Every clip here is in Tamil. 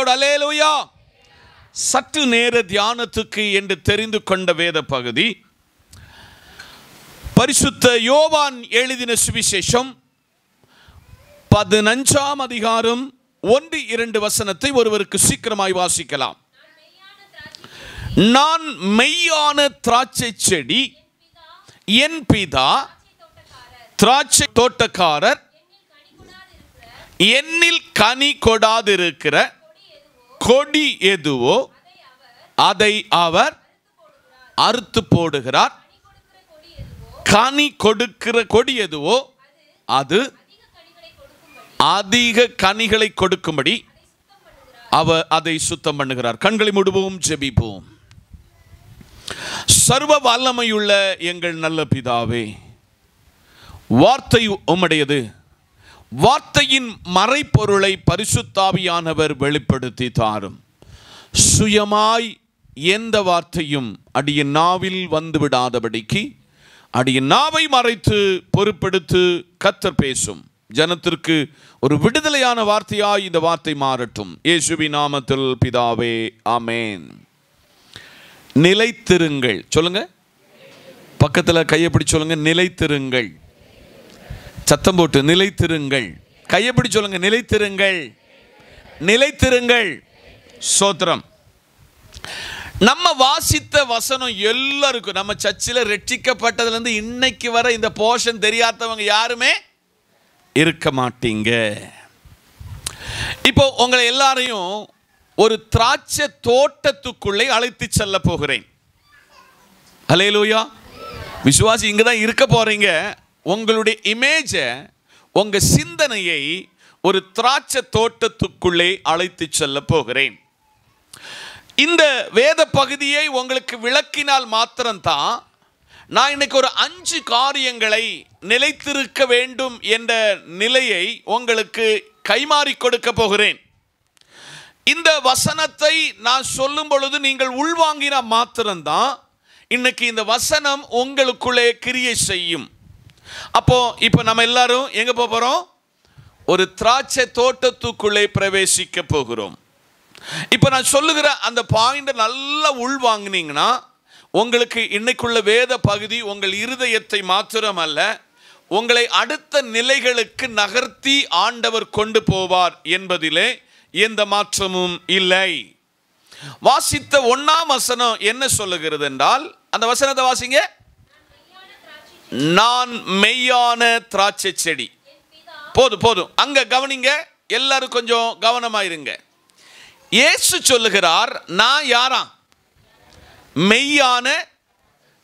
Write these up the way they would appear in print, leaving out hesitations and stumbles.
லார்ட். அல்லேலூயா. சற்று நேர தியானத்துக்கு என்று தெரிந்து கொண்ட வேத பகுதி பரிசுத்த யோவான் எழுதின சுவிசேஷம் 15ஆம் அதிகாரம் 1-2 வசனத்தை ஒருவருக்கு சீக்கிரமாய் வாசிக்கலாம். நான் மெய்யான திராட்சை செடி, என் பிதா திராட்சை தோட்டக்காரர், என்னில் கனி கொடாதிருக்கிற கொடி எதுவோ அதை அவர் அறுத்து போடுகிறார். கனி கொடுக்கிற கொடி எதுவோ அது அதிக கனிகளை கொடுக்கும்படி அவர் அதை சுத்தம் பண்ணுகிறார். கண்களை மூடுவோம், ஜெபிப்போம். சர்வ வல்லமையுள்ள எங்கள் நல்ல பிதாவே, வார்த்தை உம்முடையது. வார்த்தையின் மறைப்பொருளை பரிசுத்த ஆவியானவர் வெளிப்படுத்தி தாரும். சுயமாய் எந்த வார்த்தையும் அடியின் நாவில் வந்து விடாதபடிக்கு அடியின் நாவை மறைத்து பொறுப்பெடுத்து கர்த்தர் பேசும். ஜனத்திற்கு ஒரு விடுதலையான வார்த்தையாய் இந்த வார்த்தை மாறட்டும். இயேசுவின் நாமத்தில் பிதாவே, ஆமென். நிலைத்திருங்கள். சொல்லுங்க, பக்கத்தில் கையை பிடிச்சு சொல்லுங்க, நிலைத்திருங்கள். சத்தம் போட்டு நிலைத்திருங்கள். கையை பிடிச்சு சொல்லுங்க, நிலைத்திருங்கள், நிலைத்திருங்கள். சோத்திரம். நம்ம வாசித்த வசனம் எல்லாருக்கும், நம்ம சர்ச்சில் ரட்சிக்கப்பட்டதுலேருந்து இன்னைக்கு வர இந்த போர்ஷன் தெரியாதவங்க யாருமே இருக்க மாட்டீங்க. இப்போ உங்களை எல்லாரையும் ஒரு திராட்சை தோட்டத்துக்குள்ளே அழைத்து செல்ல போகிறேன். அல்லேலூயா. விசுவாசி, இங்கே தான் இருக்க போறீங்க. உங்களுடைய இமேஜை, உங்க சிந்தனையை ஒரு திராட்சை தோட்டத்துக்குள்ளே அழைத்து செல்ல போகிறேன். இந்த வேத பகுதியை உங்களுக்கு விளக்கினால் மாத்திரம்தான் நான் இன்னைக்கு ஒரு 5 காரியங்களை நிலைத்திருக்க வேண்டும் என்ற நிலையை உங்களுக்கு கைமாறி கொடுக்க போகிறேன். இந்த வசனத்தை நான் சொல்லும் பொழுது நீங்கள் உள்வாங்கினா மாத்திரம்தான் இன்னைக்கு இந்த வசனம் உங்களுக்குள்ளே கிரியை செய்யும். அப்போ இப்போ நம்ம எல்லாரும் எங்க போறோம்? ஒரு திராட்சை தோட்டத்துக்குள்ளே பிரவேசிக்க போகிறோம். இப்போ நான் சொல்லுகிற அந்த பாயிண்டை நல்லா உள்வாங்கினீங்கன்னா உங்களுக்கு இன்னைக்குள்ள வேத பகுதி உங்கள் இருதயத்தை மாத்திரமல்ல, உங்களை அடுத்த நிலைகளுக்கு நகர்த்தி ஆண்டவர் கொண்டு போவார் என்பதிலே எந்த மாற்றமும் இல்லை. வாசித்த 1ஆம் வசனம் என்ன சொல்லுகிறது என்றால், அந்த வசனத்தை வாசிங்க. நான் மெய்யான திராட்சை செடி. போதும் அங்க கவனிங்க, எல்லாரும் கொஞ்சம் கவனமாயிருங்க. இயேசு சொல்லுகிறார், நான் யாரா? மெய்யான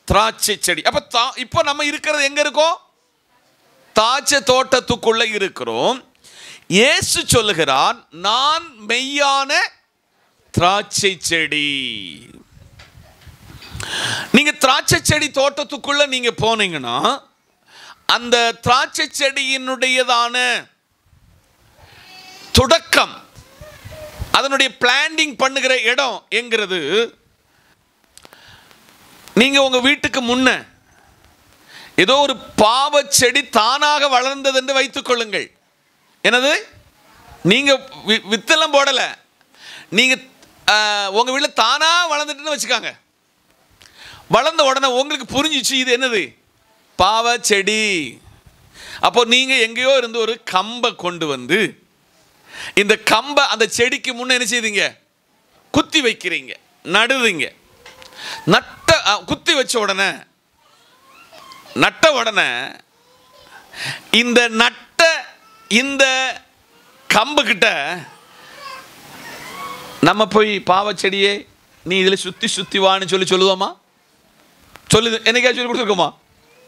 திராட்சை செடி. அப்ப இப்போ நம்ம இருக்கிறது எங்க இருக்கோம்? திராட்சை தோட்டத்துக்குள்ள இருக்கிறோம். இயேசு சொல்லுகிறார், நான் மெய்யான திராட்சை செடி. நீங்க திராட்சை செடி தோட்டத்துக்குள்ள நீங்க போனீங்கன்னா அந்த திராட்சை செடியினுடையதான தொடக்கம், அதனுடைய பிளான்டிங் பண்ணுகிற இடம் என்கிறது, நீங்க உங்க வீட்டுக்கு முன்ன ஏதோ ஒரு பாவ செடி தானாக வளர்ந்தது என்று வைத்துக் கொள்ளுங்கள். என்னது? நீங்க வித்தெல்லாம் போடல, நீங்க உங்க வீட்டில் தானா வளர்ந்துட்டுன்னு வச்சுக்காங்க. வளர்ந்த உடனே உங்களுக்கு புரிஞ்சிச்சு இது என்னது? பாவ செடி. அப்போ நீங்க எங்கேயோ இருந்து ஒரு கம்பை கொண்டு வந்து இந்த கம்பை அந்த செடிக்கு முன்ன என்ன செய்தீங்க? குத்தி வைக்கிறீங்க, நடுறீங்க. குத்தி வச்ச உடனே, நட்ட உடனே இந்த கம்பு கிட்ட நம்ம போய் பாவ செடியே நீ இதில் சுத்தி வான்னு சொல்லுவோமா? என்னைக்கா சொல்லி கொடுத்துருக்கோமா?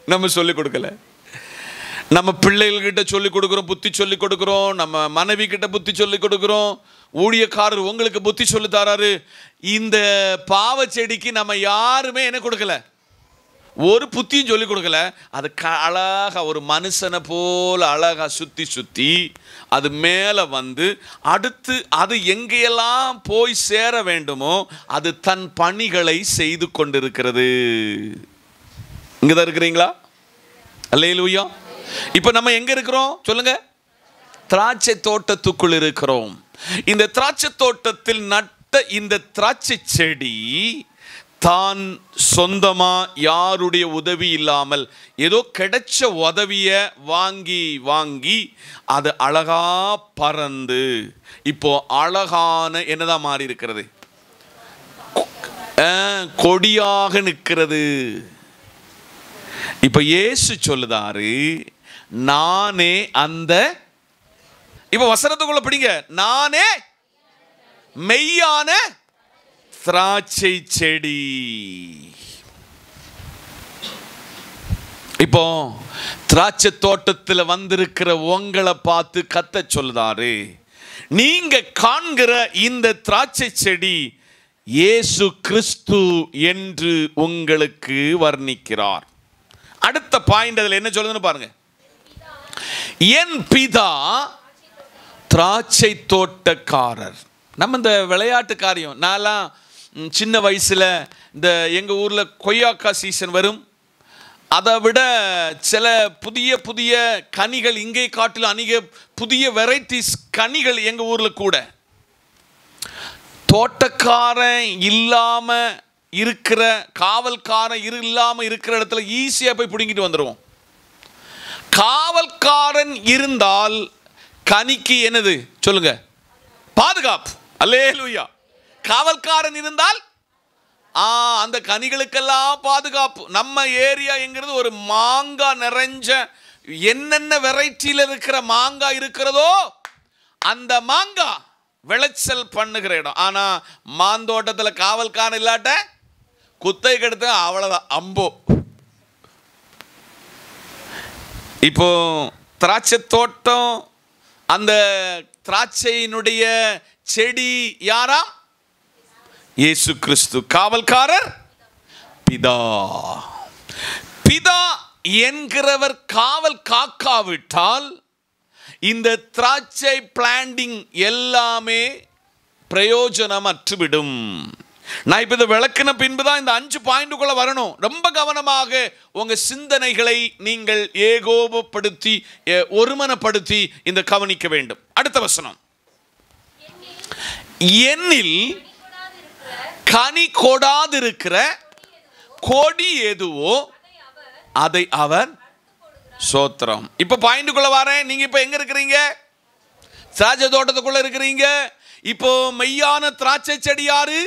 நம்ம சொல்லி கொடுக்கல. நம்ம பிள்ளைகள்கிட்ட சொல்லி கொடுக்குறோம், புத்தி சொல்லி கொடுக்குறோம். நம்ம மனைவி கிட்ட புத்தி சொல்லி கொடுக்குறோம். ஊழியக்காரர் உங்களுக்கு புத்தி சொல்லி தராரு. இந்த பாவ செடிக்கு நம்ம யாருமே என்ன கொடுக்கல, ஒரு புத்தியும் சொல்லி கொடுக்கல. அது அழகா ஒரு மனுஷனை போல அழகா சுத்தி அது மேலே வந்து அடுத்து அது எங்கெல்லாம் போய் சேர வேண்டுமோ அது தன் பணிகளை செய்து கொண்டிருக்கிறது. இங்கதான் இருக்கிறீங்களா? அல்லேலூயா. இப்ப நம்ம எங்க இருக்கிறோம் சொல்லுங்க? திராட்சை தோட்டத்துக்குள் இருக்கிறோம். இந்த திராட்சை தோட்டத்தில் நட்ட இந்த திராட்சை செடி தான் சொந்தமா யாருடைய உதவி இல்லாமல் ஏதோ கிடைச்ச உதவிய வாங்கி அது அழகா பறந்து இப்போ அழகான என்னதான் மாறி இருக்கிறது, கொடியாக நிற்கிறது. இப்ப இயேசு சொல்லுதாரு, நானே அந்த, இப்ப வசனத்துக்குள்ள படிங்க, நானே மெய்யான திராட்சை செடி. இப்போ திராட்சை தோட்டத்தில் வந்திருக்கிற உங்களை பார்த்து கத்த சொல்லுதாரு, நீங்க காண்கிற இந்த திராட்சை செடி இயேசு கிறிஸ்து என்று உங்களுக்கு வர்ணிக்கிறார். அடுத்த பாயிண்ட் அதில் என்ன சொல்லுதுன்னு பாருங்க. என் பிதா திராட்சை தோட்டக்காரர். நம்ம இந்த விளையாட்டு காரியம், நான்லாம் சின்ன வயசுல இந்த எங்க ஊர்ல கொய்யாக்கா சீசன் வரும், அதை விட சில புதிய புதிய கனிகள் இங்கே காட்டிலும் அநேக புதிய வெரைட்டிஸ் கனிகள் எங்க ஊர்ல கூட. தோட்டக்காரன் இல்லாம இருக்கிற, காவல்காரன் இல்லாம இருக்கிற இடத்துல ஈஸியா போய் பிடுங்கிட்டு வந்துடுவோம். காவல்காரன் இருந்தால் கனிக்கு என்னது சொல்லுங்க, பாதுகாப்பு. அல்லேலூயா. காவல்காரன் இருந்தால் அந்த கனிகளுக்கெல்லாம் பாதுகாப்பு. நம்ம ஏரியா என்கிறது ஒரு மாங்காய் நிறைஞ்ச, என்னென்ன வெரைட்டியில் இருக்கிற மாங்காய் இருக்கிறதோ அந்த மாங்காய் விளைச்சல் பண்ணுகிற இடம். ஆனா மாந்தோட்டத்தில் காவல்காரன் இல்லாட்ட குத்தை கெடுத்த அவ்வளவுதான், அம்போ. இப்போ திராட்சை தோட்டம், அந்த திராட்சையினுடைய செடி யாரா? இயேசு கிறிஸ்து. காவல்காரர் பிதா. பிதா என்கிறவர் காவல் காக்காவிட்டால் இந்த திராட்சை பிளான்டிங் எல்லாமே பிரயோஜனமற்றுவிடும். நான் இப்ப இதை விளக்கின பின்புதான் இந்த 5 பாயிண்டுக்குள்ள வரணும். ரொம்ப கவனமாக உங்க சிந்தனைகளை நீங்கள் ஏகோபப்படுத்தி ஒருமனப்படுத்தி இந்த கவனிக்க வேண்டும். அடுத்த வசனம், என்னில் கனி கொடாதிருக்கிற கொடி எதுவோ அதை அவர் சோத்திரம். இப்ப பாயிண்டுக்குள்ள வரேன். நீங்க இப்ப எங்க இருக்கிறீங்க? திராட்சை தோட்டத்துக்குள்ள இருக்கிறீங்க. இப்போ மெய்யான திராட்சை செடி யாரு?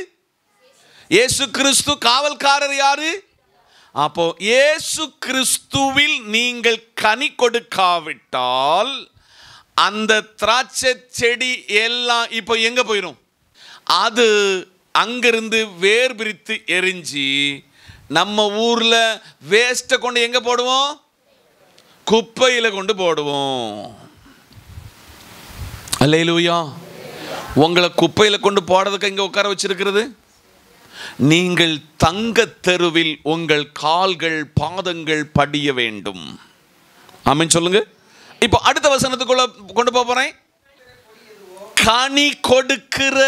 இயேசு கிறிஸ்து. காவல்காரர் யாரு? அப்போ இயேசு கிறிஸ்துவில் நீங்கள் கனி கொடுக்காவிட்டால் அந்த திராட்சை செடி எல்லாம் இப்போ எங்க போயிடும்? அது அங்கிருந்து வேர் பிரித்து எரிஞ்சு நம்ம ஊர்ல வேஸ்ட்டை கொண்டு எங்க போடுவோம்? குப்பையில கொண்டு போடுவோம். அல்லேலூயா. உங்களை குப்பையில கொண்டு போடுறதுக்கு இங்க உட்கார வச்சிருக்கிறது. நீங்கள் தங்க தெருவில் உங்கள் கால்கள் பாதங்கள் படிய வேண்டும். ஆமென் சொல்லுங்க. இப்போ அடுத்த வசனத்துக்குள்ள கொண்டு போறேன். கனி கொடுக்கிற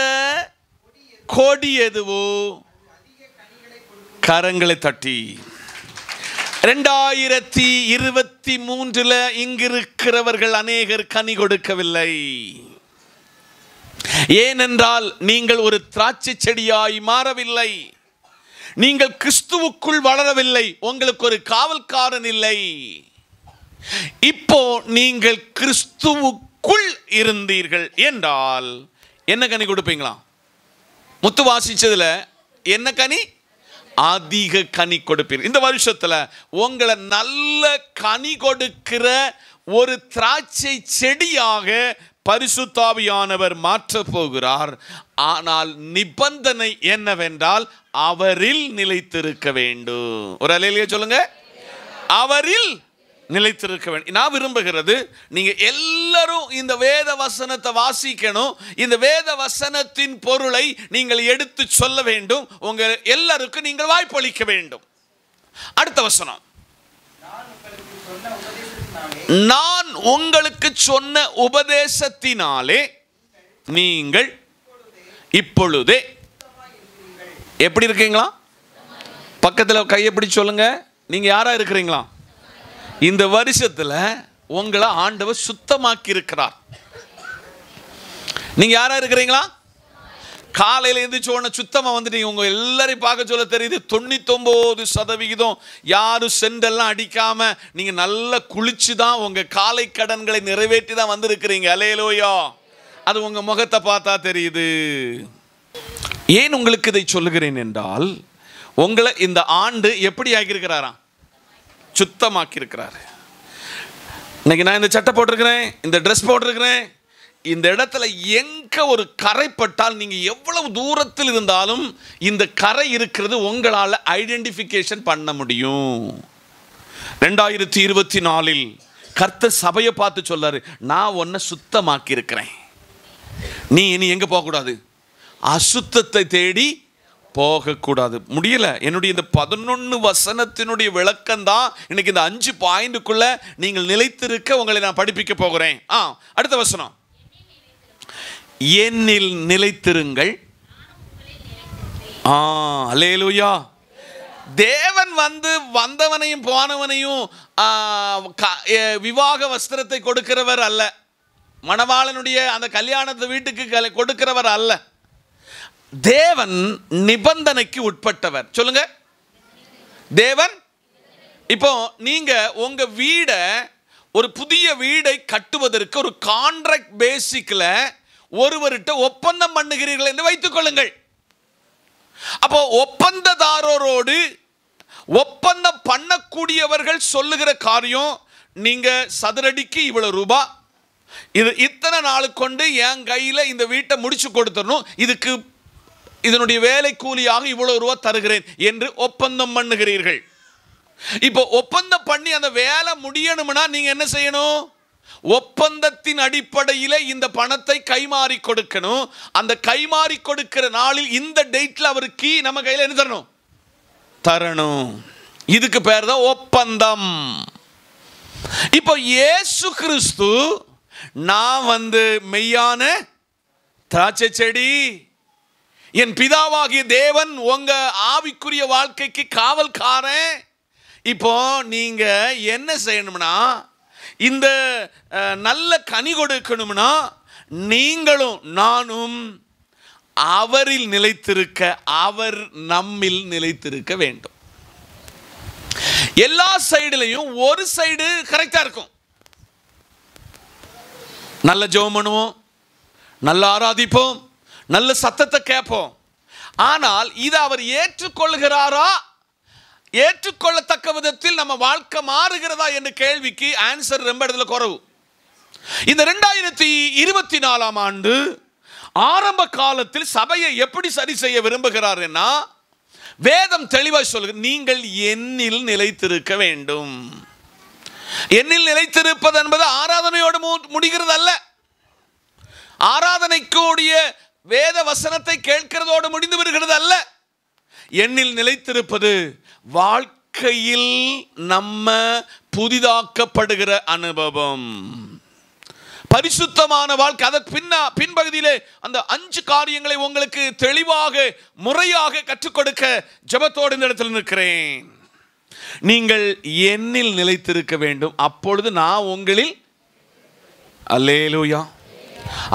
கொடி எதுவோ கரங்களை தட்டி. 2023 இங்கிருக்கிறவர்கள் அநேகர் கனி கொடுக்கவில்லை. ஏனென்றால் நீங்கள் ஒரு திராட்சை செடியாய் மாறவில்லை. நீங்கள் கிறிஸ்துவுக்குள் வளரவில்லை. உங்களுக்கு ஒரு காவல்காரன் இல்லை. இப்போ நீங்கள் கிறிஸ்துவுக்குள் இருந்தீர்கள் என்றால் என்ன கனி கொடுப்பீங்களா? முத்து வாசிச்சதுல என்ன கனி? அதிக கனி கொடுப்பீர்கள். இந்த வருஷத்துல உங்களை நல்ல கனி கொடுக்கிற ஒரு திராட்சை செடியாக பரிசுத்தாவியானவர் மாற்ற போகிறார். ஆனால் நிபந்தனை என்னவென்றால் அவரில் நிலைத்திருக்க வேண்டும். ஒரு அல்லேலூயா சொல்லுங்க. அவரில் நிலைத்திருக்க வேண்டும். நான் விரும்புகிறது நீங்க எல்லாரும் இந்த வேத வசனத்தை வாசிக்கணும். இந்த வேத வசனத்தின் பொருளை நீங்கள் எடுத்து சொல்ல வேண்டும். உங்க எல்லாருக்கும் நீங்கள் வாய்ப்பளிக்க வேண்டும். அடுத்த வசனம், நான் உங்களுக்கு சொன்ன உபதேசத்தினாலே நீங்கள் இப்பொழுதே எப்படி இருக்கீங்களா? பக்கத்தில் கையை பிடிச்சு சொல்லுங்க, நீங்க யாரா இருக்கிறீங்களா? இந்த வருஷத்துல உங்களை ஆண்டவர் சுத்தமாக்கி இருக்கிறார். நீங்க யாரா இருக்கிறீங்களா? காலையில் எழுந்திரிச்ச உடனே சுத்தமாக வந்துட்டீங்க. உங்கள் எல்லாரையும் பார்க்க சொல்ல தெரியுது 99% யாரும் செண்டெல்லாம் அடிக்காம நீங்கள் நல்லா குளிச்சு தான் உங்கள் காலை கடன்களை நிறைவேற்றி தான் வந்திருக்கிறீங்க. அல்லேலூயா. அது உங்கள் முகத்தை பார்த்தா தெரியுது. ஏன் உங்களுக்கு இதை சொல்லுகிறேன் என்றால், உங்களை இந்த ஆண்டு எப்படி ஆக்கியிருக்கிறாராம்? சுத்தமாக்கி இருக்கிறாரு. இன்னைக்கு நான் இந்த சட்டை போட்டிருக்கிறேன், இந்த ட்ரெஸ் போட்டிருக்கிறேன், இந்த இடத்துல எங்க ஒரு கரைப்பட்டால் நீங்க எவ்வளவு தூரத்தில் இருந்தாலும் இந்த கரை இருக்கிறது உங்களால் ஐடென்டிஃபிகேஷன் பண்ண முடியும். 2024 கர்த்தர் சபையை பார்த்து சொல்றாரு, நான் உன்னை சுத்தமாக்கி இருக்கிறேன். நீ இனி எங்க போகக்கூடாது? அசுத்தத்தை தேடி போகக்கூடாது. முடியல. என்னுடைய இந்த 11 வசனத்தினுடைய விளக்கம் தான் இன்னைக்கு இந்த 5 பாயிண்ட்டுக்குள்ள நீங்கள் நிலைத்திருக்க உங்களை நான் படிப்பிக்க போகிறேன். அடுத்த வசனம், என்னில் நிலைத்திருங்கள். அல்லேலூயா. தேவன் வந்தவனையும் போனவனையும் விவாக வஸ்திரத்தை கொடுக்கிறவர் அல்ல. மணவாளனுடைய அந்த கல்யாணத்தை வீட்டுக்கு கொடுக்கிறவர் அல்ல. தேவன் நிபந்தனைக்கு உட்பட்டவர். சொல்லுங்க, தேவன். இப்போ நீங்க உங்க வீடை, ஒரு புதிய வீடை கட்டுவதற்கு ஒரு கான்ட்ராக்ட் பேசிக்ல ஒருவர்கிட்ட ஒப்பந்தம் பண்ணுகிறீர்கள் என்று வைத்துக் கொள்ளுங்கள். அப்போ ஒப்பந்ததாரரோடு ஒப்பந்தம் பண்ணக்கூடியவர்கள் சொல்லுகிற காரியம், நீங்க சதுரடிக்கு இவ்வளவு ரூபாய், இது இத்தனை நாள் கொண்டு என் கையில இந்த வீட்டை முடிச்சு கொடுத்துடணும், இதுக்கு இதனுடைய வேலை கூலியாக இவ்வளவு ரூபாய் தருகிறேன் என்று ஒப்பந்தம் பண்ணுகிறீர்கள். இப்போ ஒப்பந்தம் பண்ணி அந்த வேலை முடியணும்னா நீங்க என்ன செய்யணும்? ஒப்பந்தத்தின் அடிப்படையில் இந்த பணத்தை கைமாறி கொடுக்கணும். அந்த கைமாறி கொடுக்கிற நாளில் இந்த டேட்ல அவர் கீ நம்ம கையில் என்ன தரணும். இதுக்கு பேர் தான் ஒப்பந்தம். இப்போ இயேசு கிறிஸ்து, நான் மெய்யான திராட்சை செடி, என் பிதாவாகிய தேவன் உங்க ஆவிக்குரிய வாழ்க்கைக்கு காவல்காரன். இப்போ நீங்க என்ன செய்யணும்னா, இந்த நல்ல கனி கொடுக்கணும்னா நீங்களும் நானும் அவரில் நிலைத்திருக்க, அவர் நம்மில் நிலைத்திருக்க வேண்டும். எல்லா சைடுலையும் ஒரு சைடு கரெக்டா இருக்கும். நல்ல ஜெபம் பண்ணுவோம், நல்ல ஆராதிப்போம், நல்ல சத்தத்தை கேட்போம். ஆனால் இது அவர் ஏற்றுக்கொள்கிறாரா, ஏற்றுக்கொள்ளத்தக்க விதத்தில் நம்ம வாழ்க்கை மாறுகிறதா என்ற கேள்விக்கு ஆன்சர் ரொம்ப இடத்துல குறைவு. இந்த 2024 ஆண்டு ஆரம்ப காலத்தில் சபையை எப்படி சரி செய்ய விரும்புகிறார்னா, வேதம் தெளிவாய் சொல்லுகிறது, நீங்கள் என்னில் நிலைத்திருக்க வேண்டும். என்னில் நிலைத்திருப்பது என்பது ஆராதனையோடு முடிகிறது அல்ல. ஆராதனைக்கூடிய வேத வசனத்தை கேட்கிறதோடு முடிந்து வருகிறது அல்ல. என்னில் நிலைத்திருப்பது வாழ்க்கையில் நம்ம புதிதாக்கப்படுகிற அனுபவம், பரிசுத்தமான வாழ்க்கை. அதற்கு பின்பகுதியிலே அந்த 5 காரியங்களை உங்களுக்கு தெளிவாக முறையாக கற்றுக் கொடுக்க ஜெபத்தோடு இந்த இடத்தில் நிற்கிறேன். நீங்கள் என்னில் நிலைத்திருக்க வேண்டும், அப்பொழுது நான் உங்களில். அல்லேலூயா.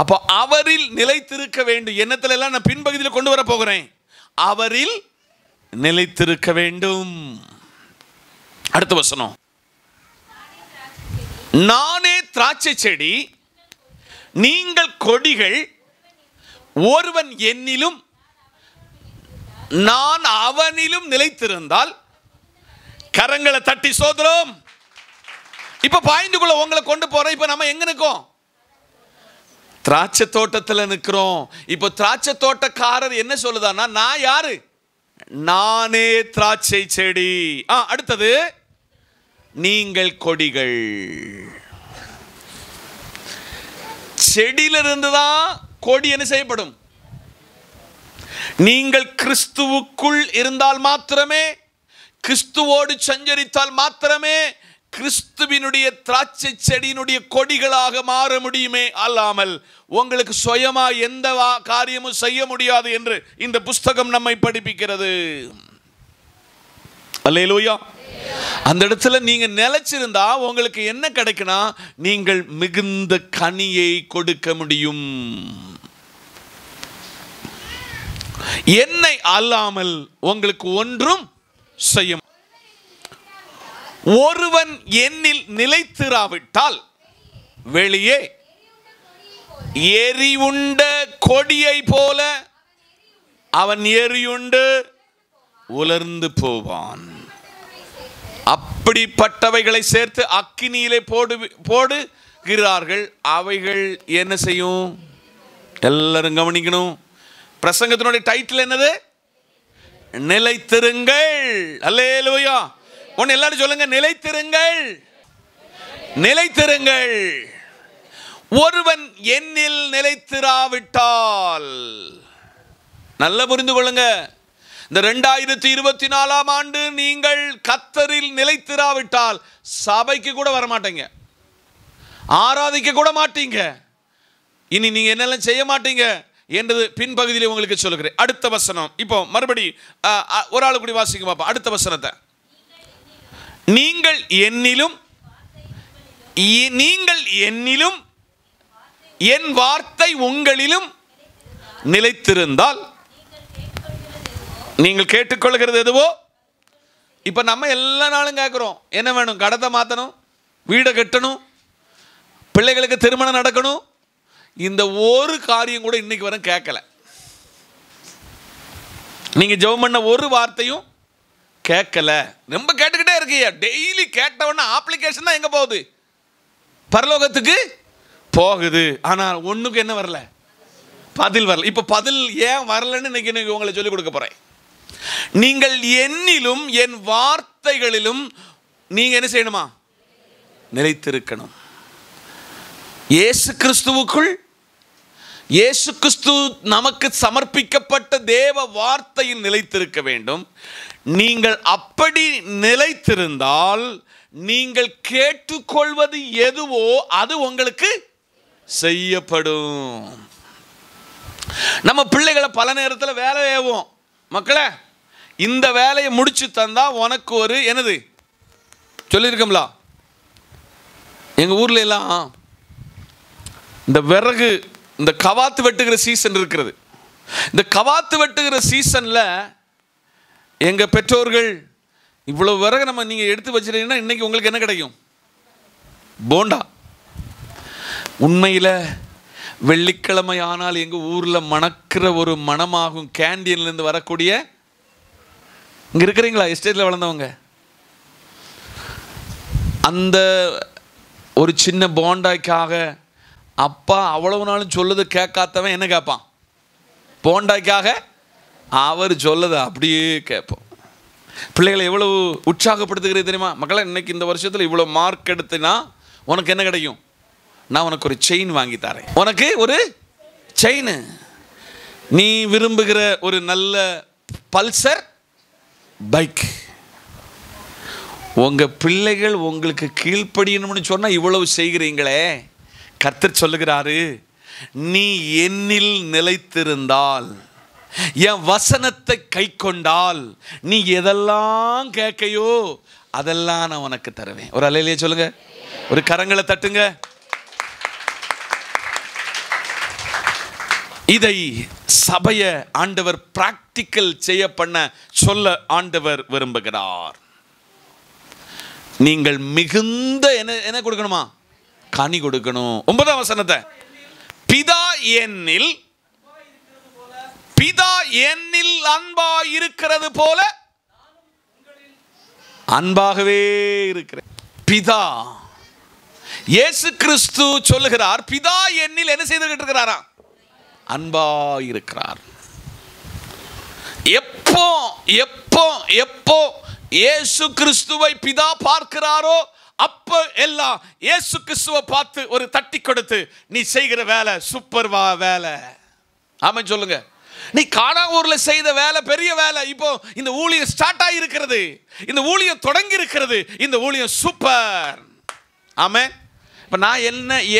அப்போ அவரில் நிலைத்திருக்க வேண்டும். எண்ணத்துல எல்லாம் நான் பின்பகுதியில் கொண்டு வர போகிறேன். அவரில் நிலைத்திருக்க வேண்டும். அடுத்த வசனம், நானே திராட்சை செடி, நீங்கள் கொடிகள், ஒருவன் என்னிலும் நான் அவனிலும் நிலைத்திருந்தால். கரங்களை தட்டி சோதரம். இப்ப பாயிண்டுக்குள்ள உங்களை கொண்டு போறேன். இப்ப நம்ம எங்க நிற்கோம்? திராட்சை தோட்டத்தில் நிற்கிறோம். இப்போ திராட்சை தோட்டக்காரர் என்ன சொல்லுதான்னா, நான் யாரு? நானே திராட்சை செடி. அடுத்தது, நீங்கள் கொடிகள். செடியிலிருந்து தான் கொடி என்ன செய்யப்படும்? நீங்கள் கிறிஸ்துவுக்குள் இருந்தால் மாத்திரமே, கிறிஸ்துவோடு சஞ்சரித்தால் மாத்திரமே கிறிஸ்துவினுடைய திராட்சை செடியினுடைய கொடிகளாக மாற முடியுமே அல்லாமல் உங்களுக்கு சுயமா எந்த காரியமும் செய்ய முடியாது என்று இந்த புஸ்தகம் நம்மை படிப்பிக்கிறது. அல்லேலூயா. அந்த இடத்துல நீங்க நிலைச்சிருந்தா உங்களுக்கு என்ன கிடைக்குனா, நீங்கள் மிகுந்த கனியை கொடுக்க முடியும். என்னை அல்லாமல் உங்களுக்கு ஒன்றும் செய்ய. ஒருவன் என்னில் நிலைத்திராவிட்டால் வெளியே எரியுண்ட கொடியை போல அவன் எரியுண்டு உலர்ந்து போவான். அப்படிப்பட்டவைகளை சேர்த்து அக்கினியிலே போடுகிறார்கள். அவைகள் என்ன செய்யும்? எல்லாரும் கவனிக்கணும். பிரசங்கத்தினுடைய டைட்டில் என்னது? நிலைத்திருங்கள். அல்லேலூயா. ஒன்னு எல்லாரும் சொல்லுங்க, நிலைத்திருங்கள், நிலைத்திருங்கள். ஒருவன் என்னில் நிலைத்திராவிட்டால், நல்ல புரிந்து கொள்ளுங்க, இந்த 2024 ஆண்டு நீங்கள் கர்த்தரில் நிலைத்திராவிட்டால் சபைக்கு கூட வரமாட்டீங்க, ஆராதிக்க கூட மாட்டீங்க, இனி நீங்க என்னெல்லாம் செய்ய மாட்டீங்க என்றது பின்பகுதியில் உங்களுக்கு சொல்லுகிறேன். அடுத்த வசனம். இப்போ மறுபடி ஒரு ஆளு கூடி வாசிக்க பார்ப்போம். அடுத்த வசனத்தை. நீங்கள் என்னிலும் என் வார்த்தை உங்களிலும் நிலைத்திருந்தால் நீங்கள் கேட்டுக்கொள்கிறது எதுவோ. இப்ப நம்ம எல்லா நாளும் கேட்கிறோம், என்ன வேணும்? கடத்தை மாற்றணும், வீடை கட்டணும், பிள்ளைகளுக்கு திருமணம் நடக்கணும். இந்த ஒரு காரியம் கூட இன்னைக்கு வரை கேட்கல. நீங்க ஜெபம் பண்ண ஒரு வார்த்தையும் கேட்கல. ரொம்ப கேட்டுக்கிட்டே இருக்கீங்க. டெய்லி கேட்டவொன்னே அப்ளிகேஷன் தான் எங்க போகுது? பரலோகத்துக்கு போகுது. ஆனால் ஒண்ணுக்கு என்ன வரல? பதில் வரல. இப்ப பதில் ஏன் வரலன்னு இன்னைக்கு உங்களை சொல்லிக் கொடுக்க போறேன். நீங்கள் என்னிலும் என் வார்த்தைகளிலும் நீங்க என்ன செய்யணுமா? நிலைத்திருக்கணும். இயேசு கிறிஸ்துவுக்குள், இயேசு கிறிஸ்து நமக்கு சமர்ப்பிக்கப்பட்ட தேவ வார்த்தையில் நிலைத்திருக்க வேண்டும். நீங்கள் அப்படி நிலைத்திருந்தால் நீங்கள் கேட்டுக்கொள்வது எதுவோ அது உங்களுக்கு செய்யப்படும். நம்ம பிள்ளைகளை பல நேரத்தில் வேலை ஏவோம். மக்களே, இந்த வேலையை முடிச்சு தந்தா உனக்கு ஒரு என்னது சொல்லியிருக்கோம்ல. எங்க ஊர்ல எல்லாம் இந்த விறகு, இந்த கவாத்து வெட்டுகிற சீசன் இருக்கிறது. இந்த கவாத்து வெட்டுகிற சீசன்ல எங்க பெற்றோர்கள் இவ்வளவு விறகு நம்ம நீங்க எடுத்து வச்சிருக்கீங்கன்னா இன்னைக்கு உங்களுக்கு என்ன கிடைக்கும்? போண்டா. உண்மையில வெள்ளிக்கிழமை ஆனால் எங்க ஊர்ல மணக்கிற ஒரு மணமாகும். கேண்டீன்ல இருந்து வரக்கூடிய, இங்க இருக்கிறீங்களா எஸ்டேட்ல வளர்ந்தவங்க, அந்த ஒரு சின்ன போண்டாய்க்காக அப்பா அவ்வளவு நாளும் சொல்லுது கேட்காதவன் என்ன கேட்பான்? போண்டாய்க்காக அவர் சொல்லது அப்படியே கேட்போம். பிள்ளைகளை எவ்வளவு உற்சாகப்படுத்துகிறது தெரியுமா? மக்களை, இன்னைக்கு இந்த வருஷத்தில் இவ்வளவு மார்க் எடுத்தினா உனக்கு என்ன கிடைக்கும்? நான் உனக்கு ஒரு செயின் வாங்கி தரேன். உனக்கு ஒரு செயின், நீ விரும்புகிற ஒரு நல்ல பல்சர் பைக். உங்க பிள்ளைகள் உங்களுக்கு கீழ்ப்படியணும்னு சொன்னா இவ்வளவு செய்கிறீங்களே. கர்த்தர் சொல்லுகிறாரு, நீ என்னில் நிலைத்திருந்தால், என் வசனத்தை கை கொண்டால், நீ எதெல்லாம் கேட்கையோ அதெல்லாம் நான் உனக்கு தருவேன். ஒரு அல்லேலூயா சொல்லுங்க, ஒரு கரங்களை தட்டுங்க. இதை சபைய ஆண்டவர் பிராக்டிக்கல் செய்ய பண்ண சொல்ல ஆண்டவர் விரும்புகிறார். நீங்கள் மிகுந்த என்ன கொடுக்கணுமா? கனி கொடுக்கணும். 9ஆம் வசனத்தை, பிதா என்னில் அன்பா இருக்கிறது போல அன்பாகவே இருக்கிறேன். பிதா இயேசு கிறிஸ்து சொல்லுகிறார், பிதா என்னில் என்ன செய்துகிட்டு இருக்கிறாரா? அன்பா இருக்கிறார். எப்போ எப்போ எப்போ இயேசு கிறிஸ்துவை பிதா பார்க்கிறாரோ அப்ப எல்லாம் இயேசு கிறிஸ்துவை பார்த்து ஒரு தட்டி கொடுத்து, நீ செய்கிற வேலை சூப்பர் வேலை. ஆமா சொல்லுங்க. நீ கானாவூர்ல செய்த வேலை பெரிய வேலை. இப்போ இந்த ஊழியம் ஸ்டார்ட் ஆகி இருக்கிறது, இந்த ஊழியம் தொடங்கி இருக்கிறது, இந்த ஊழியம் சூப்பர். ஆமென். இப்போ நான்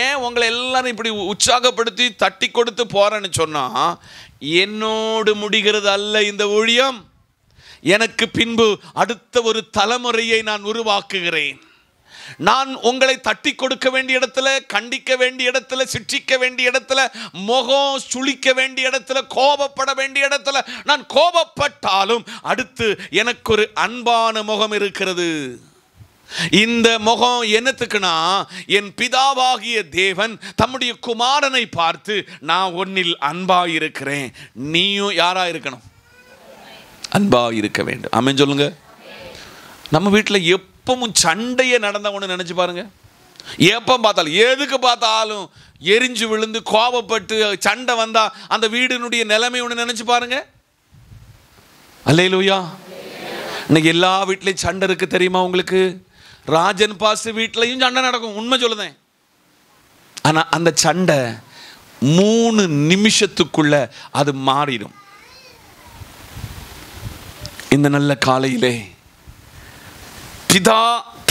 ஏன் உங்களை எல்லாரும் இப்படி உற்சாகப்படுத்தி தட்டி கொடுத்து போறேன்னு சொன்னா, என்னோடு முடிகிறது அல்ல இந்த ஊழியம். எனக்கு பின்பு அடுத்த ஒரு தலைமுறையை நான் உருவாக்குகிறேன். நான் உங்களை தட்டி கொடுக்க வேண்டிய இடத்துல, கண்டிக்க வேண்டிய இடத்துல, சிட்சிக்க வேண்டிய இடத்துல, முகம் சுளிக்க வேண்டிய இடத்துல, கோபப்பட வேண்டிய இடத்துல நான் கோபப்பட்டாலும் அடுத்து எனக்கு ஒரு அன்பான முகம் இருக்கிறது. இந்த முகம் என்னத்துக்குனா, என் பிதாவாகிய தேவன் தம்முடைய குமாரனை பார்த்து நான் உன்னில் அன்பா இருக்கிறேன், நீயும் யாரா இருக்கணும்? அன்பா இருக்க வேண்டும். ஆமென் சொல்லுங்க. நம்ம வீட்டில் எப்பவும் சண்டையே நடந்த ஒன்று நினச்சி பாருங்க. எப்போ பார்த்தாலும், எதுக்கு பார்த்தாலும் எரிஞ்சு விழுந்து கோபப்பட்டு சண்டை வந்தா அந்த வீடினுடைய நிலைமை ஒன்று நினச்சி பாருங்க. அல்லேலூயா. இன்னைக்கு எல்லா வீட்லையும் சண்டை இருக்கு தெரியுமா உங்களுக்கு? ராஜன் பாஸ் வீட்லையும் சண்டை நடக்கும், உண்மை சொல்லுதேன். ஆனால் அந்த சண்டை 3 நிமிஷத்துக்குள்ள அது மாறிடும். இந்த நல்ல காலையிலே பிதா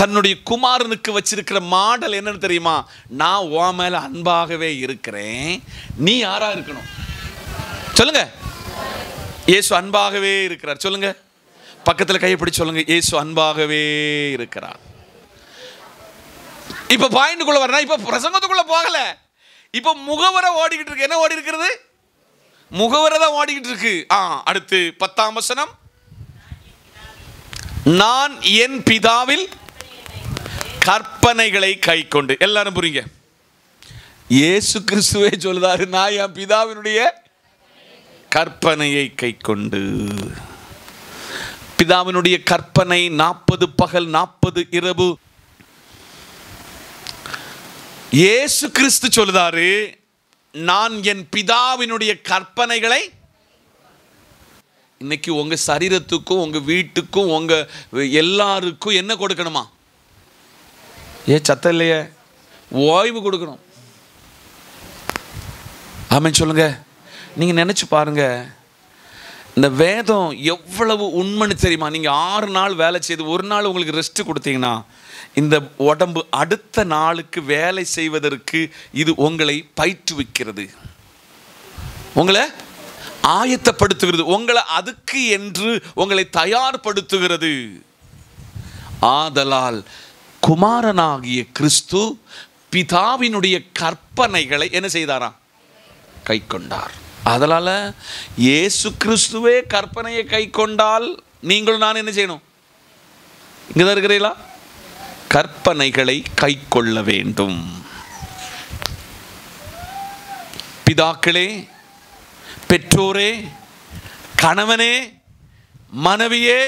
தன்னுடைய குமாரனுக்கு வச்சிருக்கிற மாடல் என்னன்னு தெரியுமா? நான் உன் மேல அன்பாகவே இருக்கிறேன், நீ யாரா இருக்கணும்? சொல்லுங்க. இயேசு அன்பாகவே இருக்கிறார். சொல்லுங்க. பக்கத்தில் கையை பிடிச்சு சொல்லுங்க, இயேசு அன்பாகவே இருக்கிறார். இப்ப பாயிண்ட்குள்ள வரணும். இப்ப பிரசங்கத்துக்குள்ள போகல, இப்ப முகவரை ஓடிக்கிட்டு இருக்கு. என்ன ஓடி இருக்கிறது? முகவரை தான் ஓடிக்கிட்டு இருக்கு. அடுத்து 10ஆம் வசனம், நான் என் பிதாவில் கற்பனைகளை கை கொண்டு. எல்லாரும் புரியுங்க. இயேசு கிறிஸ்துவே சொல்லுதாரு, நான் என் பிதாவினுடைய கற்பனையை கை கொண்டு. பிதாவினுடைய கற்பனை 40 பகல் 40 இரவு. இயேசு கிறிஸ்து சொல்லுதாரு, நான் என் பிதாவினுடைய கற்பனைகளை. இன்னைக்கு உங்க சரீரத்துக்கும் உங்க வீட்டுக்கும் உங்க எல்லாருக்கும் என்ன கொடுக்கணுமா? சத்தம் இல்லையே, ஓய்வு கொடுக்கணும். ஆமென் சொல்லுங்க. நீங்க நினைச்சு பாருங்க, இந்த வேதம் எவ்வளவு உண்மைன்னு தெரியுமா? நீங்க 6 நாள் வேலை செய்து ஒரு நாள் உங்களுக்கு ரெஸ்ட் கொடுத்தீங்கன்னா, இந்த உடம்பு அடுத்த நாளுக்கு வேலை செய்வதற்கு இது உங்களை பயிற்றுவிக்கிறது, உங்களை ஆயத்தப்படுத்துகிறது, உங்களை அதுக்கு என்று உங்களை தயார்படுத்துகிறது. ஆதலால் குமாரனாகிய கிறிஸ்து பிதாவினுடைய கற்பனைகளை என்ன செய்தாராம்? கை கொண்டார். அதனால இயேசு கிறிஸ்துவே கற்பனையை கை கொண்டால் நீங்களும் நான் என்ன செய்யணும்? இங்கதான் இருக்கிறீங்களா? கற்பனைகளை கை கொள்ள வேண்டும். பிதாக்களே, பெற்றோரே, கணவனே, மனைவியே,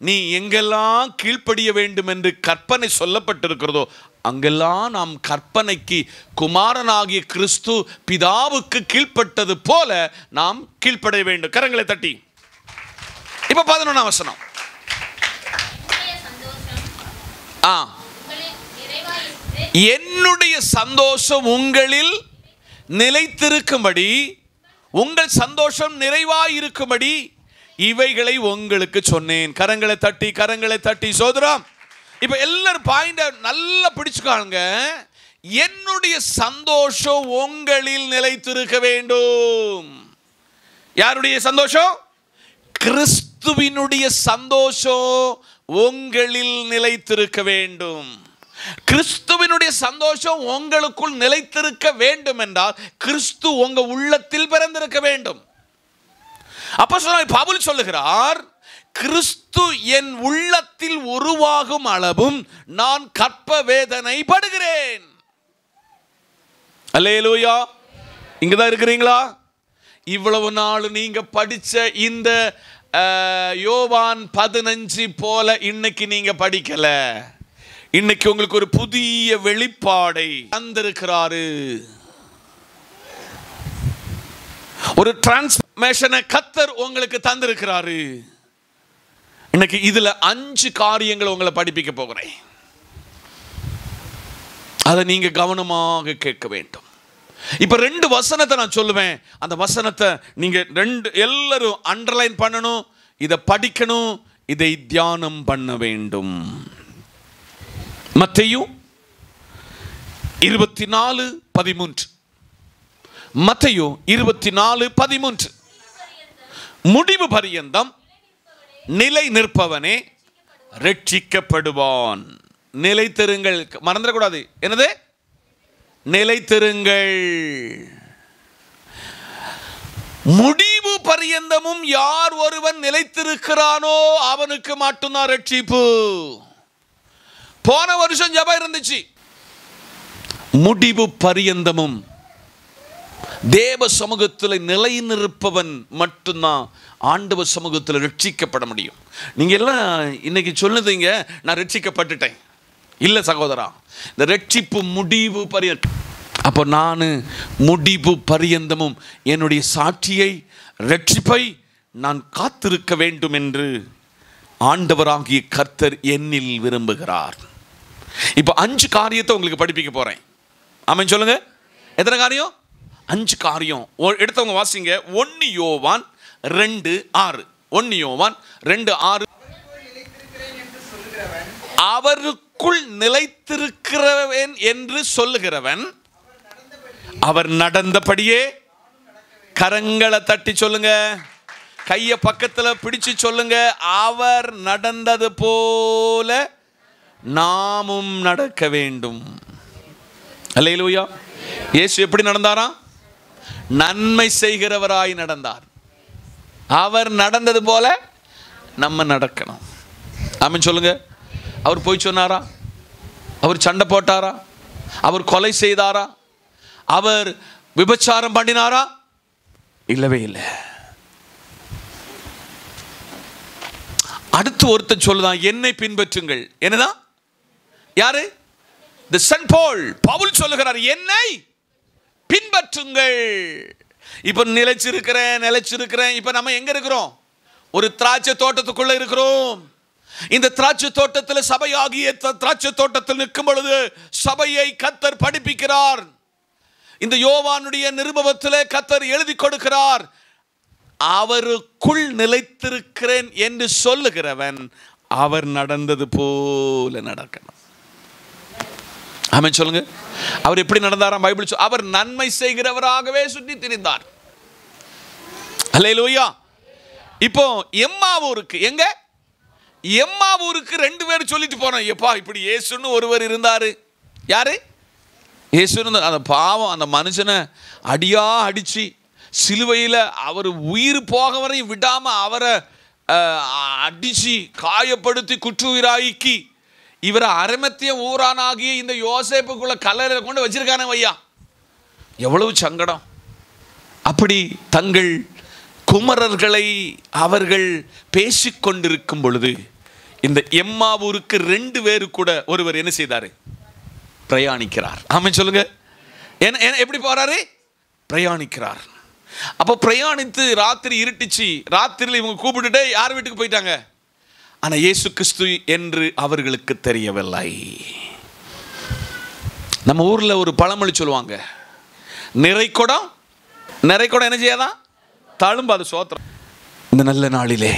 நீ எங்கெல்லாம் கீழ்ப்படிய வேண்டும் என்று கற்பனை சொல்லப்பட்டிருக்கிறதோ அங்கெல்லாம் நாம் கற்பனைக்கு குமாரனாகிய கிறிஸ்து பிதாவுக்கு கீழ்ப்பட்டது போல நாம் கீழ்ப்படைய வேண்டும். கரங்களை தட்டி. இப்ப 11ஆம் வசனம். என்னுடைய சந்தோஷம் உங்களில் நிலைத்திருக்கும்படி, உங்கள் சந்தோஷம் நிறைவாயிருக்கும்படி இவைகளை உங்களுக்கு சொன்னேன். கரங்களை தட்டி, கரங்களை தட்டி சோதரம். இப்ப எல்லாரும் பாயிண்ட நல்லா பிடிச்சுக்காங்க. என்னுடைய சந்தோஷம் உங்களில் நிலைத்திருக்க வேண்டும். யாருடைய சந்தோஷம்? கிறிஸ்துவினுடைய சந்தோஷம் உங்களில் நிலைத்திருக்க வேண்டும். கிறிஸ்துவினுடைய சந்தோஷம் உங்களுக்குள் நிலைத்திருக்க வேண்டும் என்றால் கிறிஸ்து உங்க உள்ளத்தில் பிறந்திருக்க வேண்டும். அப்போஸ்தலனாகிய பவுல் சொல்லுகிறார், கிறிஸ்து என் உள்ளத்தில் உருவாகும் அளவும் நான் கற்ப வேதனை படுகிறேன். அல்லேலூயா. இங்கதான் இருக்கிறீங்களா? இவ்வளவு நாள் நீங்க படிச்ச இந்த யோவான் 15 போல இன்னைக்கு நீங்க படிக்கல. இன்னைக்கு உங்களுக்கு ஒரு புதிய வெளிப்பாடை தந்திருக்கிறாரு. ஒரு டிரான்ஸ்ஃபர்மேஷனை கர்த்தர் உங்களுக்கு தந்திருக்கிறாரு. இன்னைக்கு இதுல 5 காரியங்களை உங்களை படிப்பிக்க போகிறேன். அதை நீங்க கவனமாக கேட்க வேண்டும். இப்ப 2 வசனத்தை நான் சொல்லுவேன். அந்த வசனத்தை நீங்க எல்லாரும் அண்டர்லைன் பண்ணணும், இதை படிக்கணும், இதை தியானம் பண்ண வேண்டும். மத்தேயு 24:13. மத்தேயு 24:13. முடிவு பரியந்தம் நிலை நிற்பவனே ரட்சிக்கப்படுவான். நிலைத்திருங்கள். மறந்துடக்கூடாது. என்னது? நிலைத்திருங்கள். முடிவு பரியந்தமும் யார் ஒருவன் நிலைத்திருக்கிறானோ அவனுக்கு மட்டும்தான் ரட்சிப்பு. போன வருஷம் ஜெபம் இருந்துச்சு. முடிவு பரியந்தமும் தேவ சமூகத்தில் நிலை நிற்பவன் மட்டும்தான் ஆண்டவர் சமூகத்தில் ரட்சிக்கப்பட முடியும். நீங்க எல்லாம் இன்னைக்கு சொல்லுதீங்க நான் ரட்சிக்கப்பட்டுட்டேன். இல்லை சகோதரா, இந்த ரட்சிப்பு முடிவு பரியந்தம். அப்போ நான் முடிவு பரியந்தமும் என்னுடைய சாட்சியை, ரட்சிப்பை நான் காத்திருக்க வேண்டும் என்று ஆண்டவராகிய கர்த்தர் என்னில் விரும்புகிறார். இப்போ 5 காரியத்தை உங்களுக்கு படிப்பிக்க போறேன். ஆமென் சொல்லுங்க. எத்தனை காரியம்? 5 காரியம். எடுத்தவங்க வாசிங்க. 1 யோவான் 2:6. 1 யோவான் 2:6. அவருக்குள் நிலைத்திருக்கிறவன் என்று சொல்லுகிறவன் அவர் நடந்தபடியே. கரங்களை தட்டி சொல்லுங்க, கையை பக்கத்தில் பிடிச்சு சொல்லுங்க, அவர் நடந்தது போல நாமும் நடக்க வேண்டும். அல்லேலூயா. இயேசு எப்படி நடந்தாரா? நன்மை செய்கிறவராய் நடந்தார். அவர் நடந்தது போல நம்ம நடக்கணும். ஆமென் சொல்லுங்க. அவர் போய் சொன்னாரா? அவர் சண்டை போட்டாரா? அவர் கொலை செய்தாரா? அவர் விபச்சாரம் பண்ணினாரா? இல்லவே இல்லை. அடுத்து ஒருத்தன் சொல்லுதான், என்னை பின்பற்றுங்கள். என்னதான்? யாரு? தி சென்ட் பவுல் சொல்லுகிறார், என்னை பின்பற்றுங்கள். இப்ப நிலைச்சிருக்கிறேன். இப்ப நம்ம எங்க இருக்கிறோம்? ஒரு திராட்சை தோட்டத்துக்குள்ள இருக்கிறோம். இந்த திராட்சை தோட்டத்தில் சபையாகிய திராட்சை தோட்டத்தில் நிற்கும் பொழுது சபையை கர்த்தர் படிப்பிக்கிறார். இந்த யோவானுடைய நிருபத்திலே கர்த்தர் எழுதி கொடுக்கிறார். அவருக்குள் நிலைத்திருக்கிறேன் என்று சொல்லுகிறவன் அவர் நடந்தது போல நடக்கணும். ஆமென் சொல்லுங்க. அவர் எப்படி நடந்தாராம்? பைபிள் அவர் நன்மை செய்கிறவராகவே சுற்றி திரிந்தார். அல்லேலூயா. இப்போ எம்மாவூருக்கு, எங்க எம்மாவூருக்கு 2 பேர் சொல்லிட்டு போனோம். எப்பா இப்படி இயேசுன்னு ஒருவர் இருந்தாரு. யாரு? இயேசுன்னு. அந்த பாவம் அந்த மனுஷனை அடியா அடிச்சு சிலுவையில் அவர் உயிர் போக வரையும் விடாம அவரை அடிச்சு காயப்படுத்தி குற்றுயிராக்கி இவரை அரிமத்திய ஊரானாகிய இந்த யோசேப்புக்குள்ள கல்லறையில் கொண்டு வச்சிருக்கானே ஐயா. எவ்வளவு சங்கடம். அப்படி தங்கள் குமரர்களை அவர்கள் பேசிக்கொண்டிருக்கும் பொழுது இந்த எம்மாவூருக்கு 2 பேரு கூட ஒருவர் என்ன செய்தாரு? பிரயாணிக்கிறார். ஆமென் சொல்லுங்க. எப்படி போறாரு? பிரயாணிக்கிறார். அப்போ பிரயாணித்து ராத்திரி இருட்டுச்சு. ராத்திரியில் இவங்க கூப்பிட்டுட்டு யார் வீட்டுக்கு போயிட்டாங்க? ஆனா இயேசு கிறிஸ்து என்று அவர்களுக்கு தெரியவில்லை. நம்ம ஊர்ல ஒரு பழமொழி சொல்லுவாங்க, நிறைக்குடம் என்ன செய்யாதான்? தழும்பாது சோத்திரம். இந்த நல்ல நாளிலே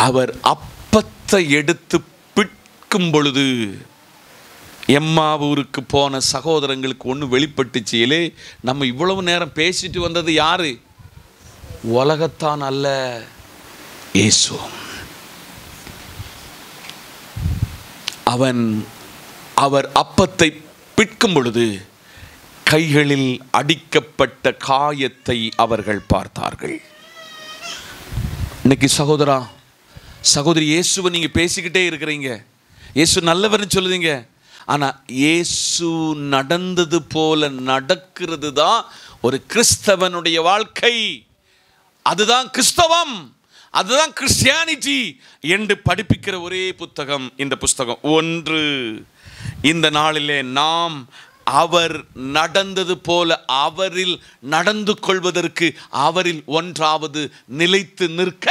அவர் அப்பத்தை எடுத்து பிட்கும் பொழுது எம்மாவூருக்கு போன சகோதரங்களுக்கு ஒன்று வெளிப்பட்டுச்சியிலே, நம்ம இவ்வளவு நேரம் பேசிட்டு வந்தது யாரு? உலகத்தான் அல்ல, இயேசு. அவர் அப்பத்தை பிட்கும் பொழுது கைகளில் அடிக்கப்பட்ட காயத்தை அவர்கள் பார்த்தார்கள். இன்னைக்கு சகோதரா சகோதரி, இயேசுவை நீங்க பேசிக்கிட்டே இருக்கிறீங்க, இயேசு நல்லவர்னு சொல்லுதீங்க. ஆனா இயேசு நடந்தது போல நடக்கிறது தான் ஒரு கிறிஸ்தவனுடைய வாழ்க்கை. அதுதான் கிறிஸ்தவம், அதுதான் கிறிஸ்டியானிட்டி என்று படிப்பிக்கிற ஒரே புத்தகம் இந்த புஸ்தகம். ஒன்று, இந்த நாளிலே நாம் அவர் நடந்தது போல அவரில் நடந்து கொள்வதற்கு அவரில் ஒன்றாவது நிலைத்து நிற்க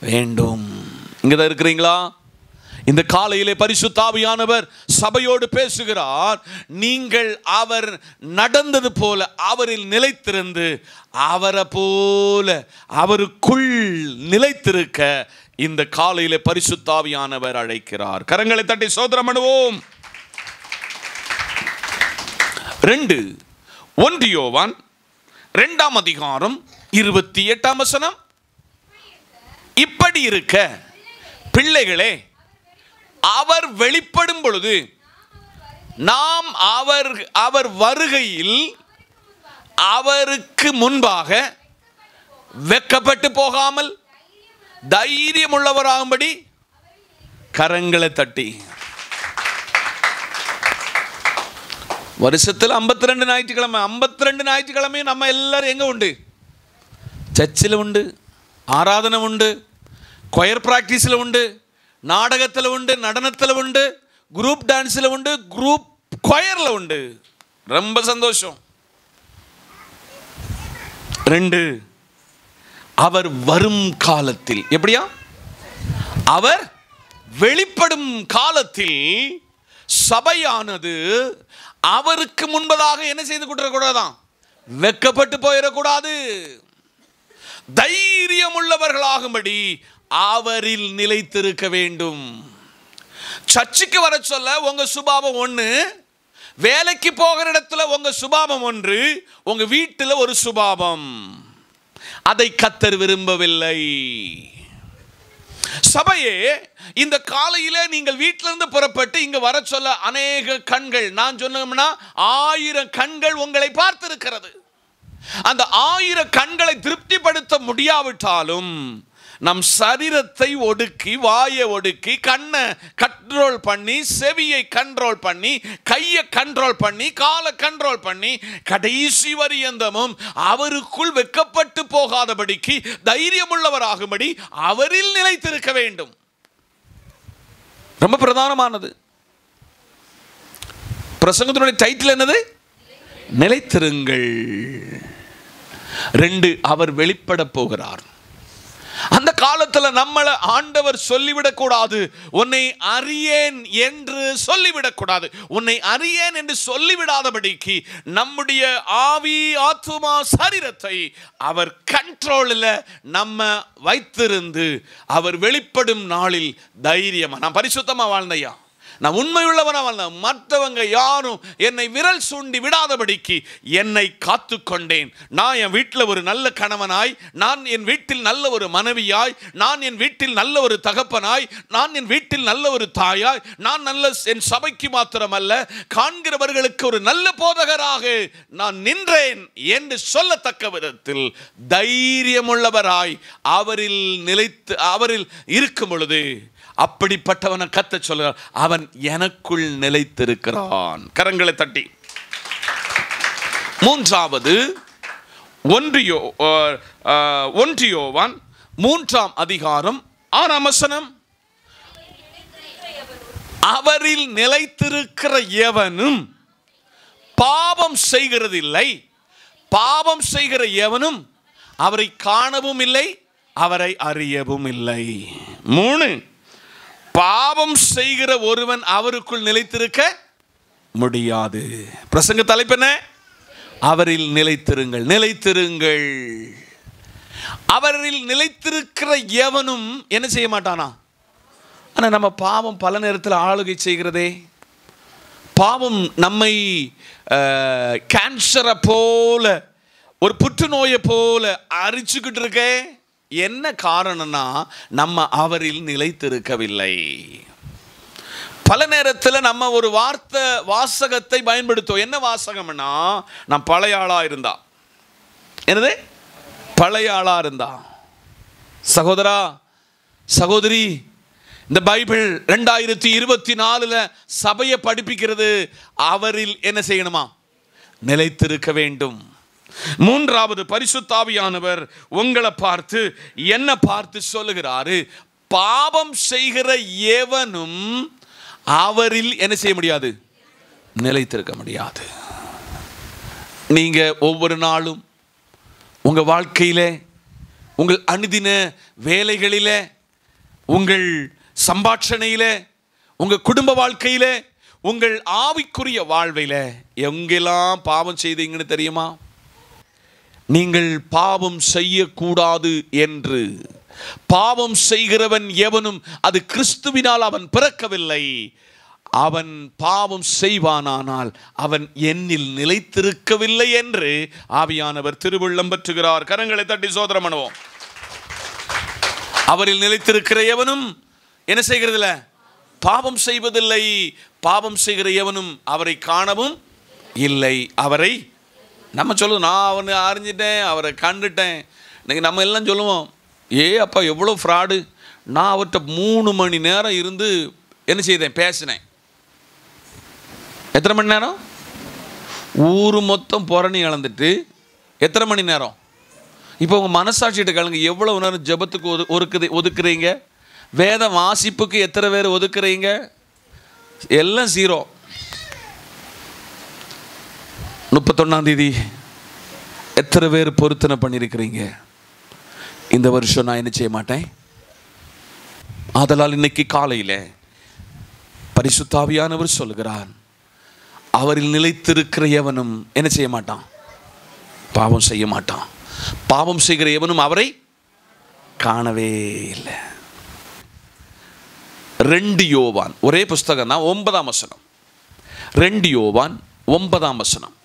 வேண்டும். இங்கதான் இருக்கிறீங்களா? இந்த காலையிலே பரிசுத்த ஆவியானவர் சபையோடு பேசுகிறார். நீங்கள் அவர் நடந்தது போல அவரில் நிலைத்திருந்து அவரை போல அவருக்குள் நிலைத்திருக்க இந்த காலையிலே பரிசுத்த ஆவியானவர் அழைக்கிறார். கரங்களை தட்டி சோதரம் பண்ணுவோம். 1 யோவான் 2ஆம் அதிகாரம் 28ஆம் வசனம். இப்படி இருக்க பிள்ளைகளே, அவர் வெளிப்படும் பொழுது நாம் அவர் வருகையில் அவருக்கு முன்பாக வெட்கப்பட்டு போகாமல் தைரியம் உள்ளவராகும்படி கரங்களை தட்டி. வருஷத்தில் 52 ஞாயிற்றுக்கிழமை, 52 ஞாயிற்றுக்கிழமையும் நம்ம எல்லாரும் எங்க உண்டு? சர்ச்சில் உண்டு, ஆராதனை உண்டு, கொயர் பிராக்டிஸில் உண்டு, நாடகத்தில் உண்டு, நடனத்தில் உண்டு, குரூப் டான்ஸில் உண்டு, குரூப் கொயரில் உண்டு. ரொம்ப சந்தோஷம். 2, அவர் வரும் காலத்தில், எப்படியா? அவர் வெளிப்படும் காலத்தில் சபையானது அவருக்கு முன்பதாக என்ன செய்து கொண்டிருக்கூடாதான்? வெட்கப்பட்டு போயிடக்கூடாது. தைரியம் உள்ளவர்களாகும்படி அவரில் நிலைத்திருக்க வேண்டும். சர்ச்சுக்கு வர சொல்ல உங்க சுபாவம் ஒன்று, வேலைக்கு போகிற இடத்துல உங்க சுபாவம் ஒன்று, உங்க வீட்டில் ஒரு சுபாவம். அதை கர்த்தர் விரும்பவில்லை. சபையே, இந்த காலையிலே நீங்கள் வீட்டிலிருந்து புறப்பட்டு இங்க வர சொல்ல அநேக கண்கள், நான் சொன்னோம்னா 1000 கண்கள் உங்களை பார்த்திருக்கிறது. அந்த 1000 கண்களை திருப்திப்படுத்த முடியாவிட்டாலும் நம் சரீரத்தை ஒடுக்கி, வாயை ஒடுக்கி, கண்ணை கண்ட்ரோல் பண்ணி, செவியை கண்ட்ரோல் பண்ணி, கையை கண்ட்ரோல் பண்ணி, காலை கண்ட்ரோல் பண்ணி, கடைசி வரியந்தமும் அவருக்குள் வெட்கப்பட்டு போகாதபடிக்கு தைரியமுள்ளவராகும்படி அவரில் நிலைத்திருக்க வேண்டும். ரொம்ப பிரதானமானது. பிரசங்கத்தினுடைய டைட்டில் என்னது? நிலைத்திருங்கள். 2, அவர் வெளிப்பட போகிறார். அந்த காலத்தில் நம்மளை ஆண்டவர் சொல்லிவிடக்கூடாது, உன்னை அறியேன் என்று சொல்லிவிடக்கூடாது. உன்னை அறியேன் என்று சொல்லிவிடாதபடிக்கு நம்முடைய ஆவி, ஆத்துமா, சரீரத்தை அவர் கண்ட்ரோலில் நம்ம வைத்திருந்து அவர் வெளிப்படும் நாளில் தைரியமா, நான் பரிசுத்தமா வாழ்ந்தையா, நான் உண்மையுள்ளவனா வாழ்ந்தேன், மற்றவங்க யாரும் என்னை விரல் சூண்டி விடாதபடிக்கு என்னை காத்து கொண்டேன். நான் என் வீட்டில் ஒரு நல்ல கணவனாய், நான் என் வீட்டில் நல்ல ஒரு மனைவியாய், நான் என் வீட்டில் நல்ல ஒரு தகப்பனாய், நான் என் வீட்டில் நல்ல ஒரு தாயாய், நான் நல்ல என் சபைக்கு மாத்திரமல்ல காண்கிறவர்களுக்கு ஒரு நல்ல போதகராக நான் நின்றேன் என்று சொல்லத்தக்க விதத்தில் தைரியமுள்ளவராய் அவரில் நிலைத்து அவரில் இருக்கும் பொழுது அப்படிப்பட்டவனை கர்த்தர் சொல்கிறார், அவன் எனக்குள் நிலைத்திருக்கிறான். கரங்களை தட்டி. 3வது 1 யோவான் 3ஆம் அதிகாரம் 6ஆம் வசனம். அவரில் நிலைத்திருக்கிற எவனும் பாவம் செய்கிறதில்லை, பாவம் செய்கிற எவனும் அவரை காணவும் இல்லை, அவரை அறியவும் இல்லை. 3, பாவம் செய்கிற ஒருவன் அவருக்குள் நிலைத்திருக்க முடியாது. பிரசங்க தலைப்பு என்ன? அவரில் நிலைத்திருங்கள். நிலைத்திருங்கள். அவரில் நிலைத்திருக்கிற எவனும் என்ன செய்ய மாட்டானா? ஆனால் நம்ம பாவம் பல நேரத்தில் ஆளுகை செய்கிறதே. பாவம் நம்மை கேன்சரை போல, ஒரு புற்றுநோயை போல அரிச்சுக்கிட்டு இருக்கே. என்ன காரணம்னா நம்ம அவரில் நிலைத்திருக்கவில்லை. பல நேரத்தில் நம்ம ஒரு வாசகத்தை பயன்படுத்துவோம். என்ன வாசகம்னா, நான் பழைய ஆளா இருந்தா, என்னது பழைய ஆளா இருந்தா, சகோதரா சகோதரி, இந்த பைபிள் 2024 சபையை படிப்பிக்கிறது அவரில் என்ன செய்யணுமா? நிலைத்திருக்க வேண்டும். 3வது பரிசுத்த ஆவியானவர் உங்களை பார்த்து என்ன பார்த்து சொல்லுகிறாரு? பாவம் செய்கிற எவனும் அவரில் என்ன செய்ய முடியாது? நிலைத்திருக்க முடியாது. நீங்க ஒவ்வொரு நாளும் உங்க வாழ்க்கையிலே, உங்கள் அனுதின வேலைகளிலே, உங்கள் சம்பாஷணையிலே, உங்க குடும்ப வாழ்க்கையிலே, உங்கள் ஆவிக்குரிய வாழ்வையில எங்கெல்லாம் பாவம் செய்தீங்கன்னு தெரியுமா? நீங்கள் பாவம் செய்யக்கூடாது என்று, பாவம் செய்கிறவன் எவனும் அது கிறிஸ்துவினால் அவன் பிறக்கவில்லை, அவன் பாவம் செய்வானானால் அவன் என்னில் நிலைத்திருக்கவில்லை என்று ஆவியானவர் திருவுள்ளம் பற்றுகிறார். கரங்களை தட்டி சோதரம் பண்ணுவோம். அவரில் நிலைத்திருக்கிற எவனும் என்ன செய்கிறதில்ல? பாவம் செய்வதில்லை, பாவம் செய்கிற எவனும் அவரை காணவும் இல்லை. அவரை நம்ம சொல்லுவோம், நான் அவனை அறிஞ்சிட்டேன், அவரை கண்டுட்டேன். இன்னைக்கு நம்ம எல்லாம் சொல்லுவோம், அப்பா எவ்வளோ ஃப்ராடு, நான் அவர்கிட்ட 3 மணி நேரம் இருந்து என்ன செய்தேன், பேசினேன். எத்தனை மணி நேரம்? ஊர் மொத்தம் புறணி இழந்துட்டு எத்தனை மணி நேரம்? இப்போ உங்கள் மனசாட்சிகிட்ட கேளுங்க, எவ்வளவு நேரம் ஜெபத்துக்கு ஒதுக்குறீங்க? வேத வாசிப்புக்கு எத்தனை பேர் ஒதுக்குறீங்க? எல்லாம் 0. 31ஆம் தேதி எத்தனை பேர் பொருத்தனை பண்ணியிருக்கிறீங்க? இந்த வருஷம் நான் என்ன செய்ய மாட்டேன். ஆதலால் இன்னைக்கு காலையில் பரிசுத்த ஆவியானவர் சொல்கிறார், அவரில் நிலைத்திருக்கிற எவனும் என்ன செய்ய மாட்டான், பாவம் செய்ய மாட்டான். பாவம் செய்கிற எவனும் அவரை காணவே இல்லை. 2 யோவான் ஒரே புஸ்தகம் தான், 9ஆம் வசனம். 2 யோவான் 9ஆம் வசனம்.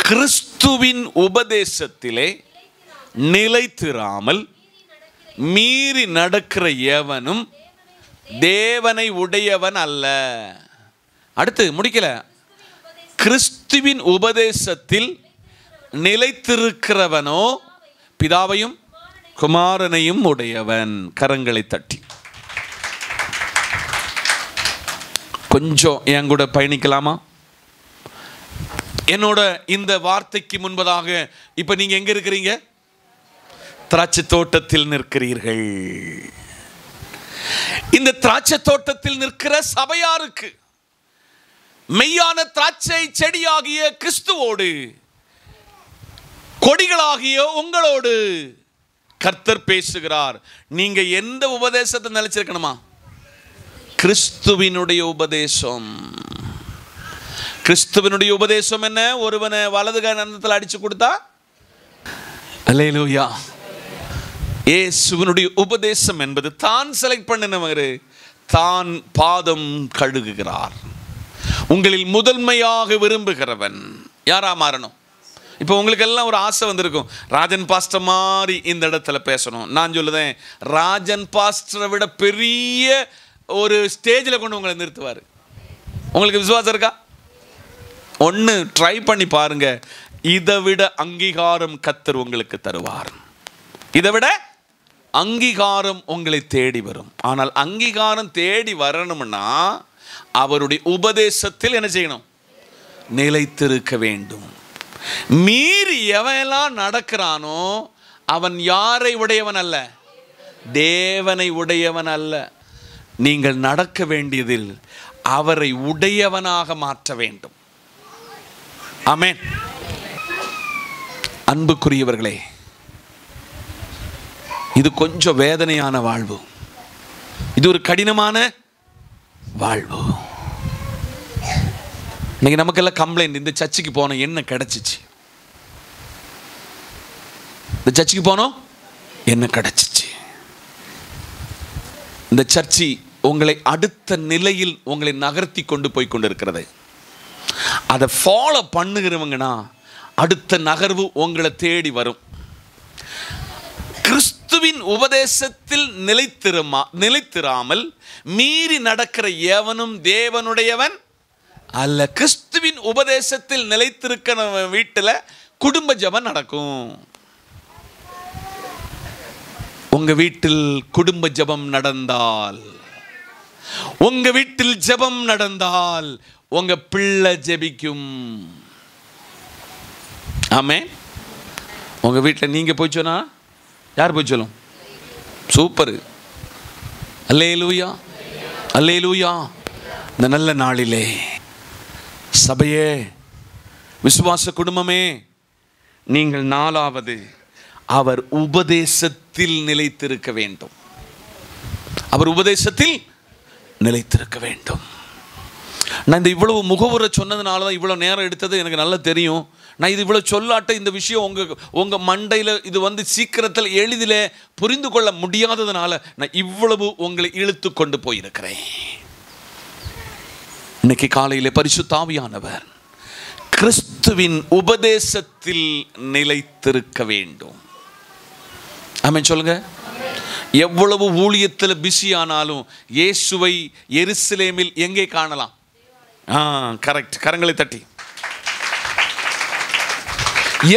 கிறிஸ்துவின் உபதேசத்திலே நிலைத்திராமல் மீறி நடக்கிற எவனும் தேவனை உடையவன் அல்ல. அடுத்து முடிக்கல. கிறிஸ்துவின் உபதேசத்தில் நிலைத்திருக்கிறவனோ பிதாவையும் குமாரனையும் உடையவன். கரங்களை தட்டி கொஞ்சம் என் கூட பயணிக்கலாமா? என்னோட இந்த வார்த்தைக்கு முன்பதாக இப்ப நீங்க எங்க இருக்கிறீங்க? திராட்சை தோட்டத்தில் நிற்கிறீர்கள். இந்த திராட்சை தோட்டத்தில் நிற்கிற சபையாருக்கு மெய்யான திராட்சை செடியாகிய கிறிஸ்துவோடு, கொடிகளாகிய உங்களோடு கர்த்தர் பேசுகிறார். நீங்க எந்த உபதேசத்தை நிலைச்சிருக்கணுமா? கிறிஸ்துவினுடைய உபதேசம். கிறிஸ்துவினுடைய உபதேசம் என்ன? ஒருவனை வலது கன்னத்தில் அடிச்சு கொடுத்தா அல்லேலூயா. இயேசுவினுடைய உபதேசம் என்பது தான் செலக்ட் பண்ணினவர், தான் பாதம் கழுகுகிறார். உங்களில் முதன்மையாக விரும்புகிறவன் யாரா மாறணும்? இப்போ உங்களுக்கு எல்லாம் ஒரு ஆசை வந்திருக்கும், ராஜன் பாஸ்டர் மாதிரி இந்த இடத்துல பேசணும். நான் சொல்லுதேன், ராஜன் பாஸ்டரை விட பெரிய ஒரு ஸ்டேஜில் கொண்டு உங்களை நிறுத்துவார். உங்களுக்கு விசுவாசம் இருக்கா? ஒன்று ட்ரை பண்ணி பாருங்க. இதை விட அங்கீகாரம் கர்த்தர் உங்களுக்கு தருவார். இதை விட அங்கீகாரம் உங்களை தேடி வரும். ஆனால் அங்கீகாரம் தேடி வரணும்னா அவருடைய உபதேசத்தில் என்ன செய்யணும்? நிலைத்திருக்க வேண்டும். மீறி எவெல்லாம் நடக்கிறானோ அவன் யாரை உடையவன் அல்ல, தேவனை உடையவன் அல்ல. நீங்கள் நடக்க வேண்டியதில் அவரை உடையவனாக மாற்ற வேண்டும். ஆமென். அன்புக்குரியவர்களே, இது கொஞ்சம் வேதனையான வாழ்வு, இது ஒரு கடினமான வாழ்வு. இன்னைக்கு நமக்கெல்லாம் கம்ப்ளைண்ட், இந்த சர்ச்சுக்கு போனோம் என்ன கிடைச்சிச்சு, இந்த சர்ச்சுக்கு போனோம் என்ன கிடைச்சிச்சு. இந்த சர்ச்சு உங்களை அடுத்த நிலையில் உங்களை நகர்த்தி கொண்டு போய் கொண்டிருக்கிறது. அதை ஃபாலோ பண்ணுகிறவங்கன்னா அடுத்த நகர்வு உங்களை தேடி வரும். கிறிஸ்துவின் உபதேசத்தில் நிலைத்திராமல் மீறி நடக்கிற எவனும் தேவனுடையவன் அல்ல. கிறிஸ்துவின் உபதேசத்தில் நிலைத்திருக்கிற வீட்டில் குடும்ப ஜெபம் நடக்கும். உங்க வீட்டில் குடும்ப ஜெபம் நடந்தால், உங்க வீட்டில் ஜெபம் நடந்தால் உங்க பிள்ளை ஜெபிக்கும். ஆமென். உங்க வீட்டில் நீங்க போய் சொன்னா யார் போய் சொல்லும்? சூப்பர். அல்லேலூயா, அல்லேலூயா. இந்த நல்ல நாளிலே சபையே, விசுவாச குடும்பமே, நீங்கள் 4வது அவர் உபதேசத்தில் நிலைத்திருக்க வேண்டும். அவர் உபதேசத்தில் நிலைத்திருக்க வேண்டும். நான் இந்த இவ்வளவு முகவுரை சொன்னதுனால தான் இவ்வளோ நேரம் எடுத்தது எனக்கு நல்லா தெரியும். நான் இது இவ்வளோ சொல்லாட்ட இந்த விஷயம் உங்கள் மண்டையில் இது வந்து சீக்கிரத்தில் எளிதில் புரிந்து கொள்ள முடியாததுனால நான் இவ்வளவு உங்களை இழுத்து கொண்டு போயிருக்கிறேன். இன்னைக்கு காலையில் பரிசுத்த ஆவியானவர் கிறிஸ்துவின் உபதேசத்தில் நிலைத்திருக்க வேண்டும். ஆமென் சொல்லுங்க. எவ்வளவு ஊழியத்தில் பிஸி ஆனாலும் இயேசுவை எருசலேமில் எங்கே காணலாம்? கரெக்ட், கரங்களை தட்டி.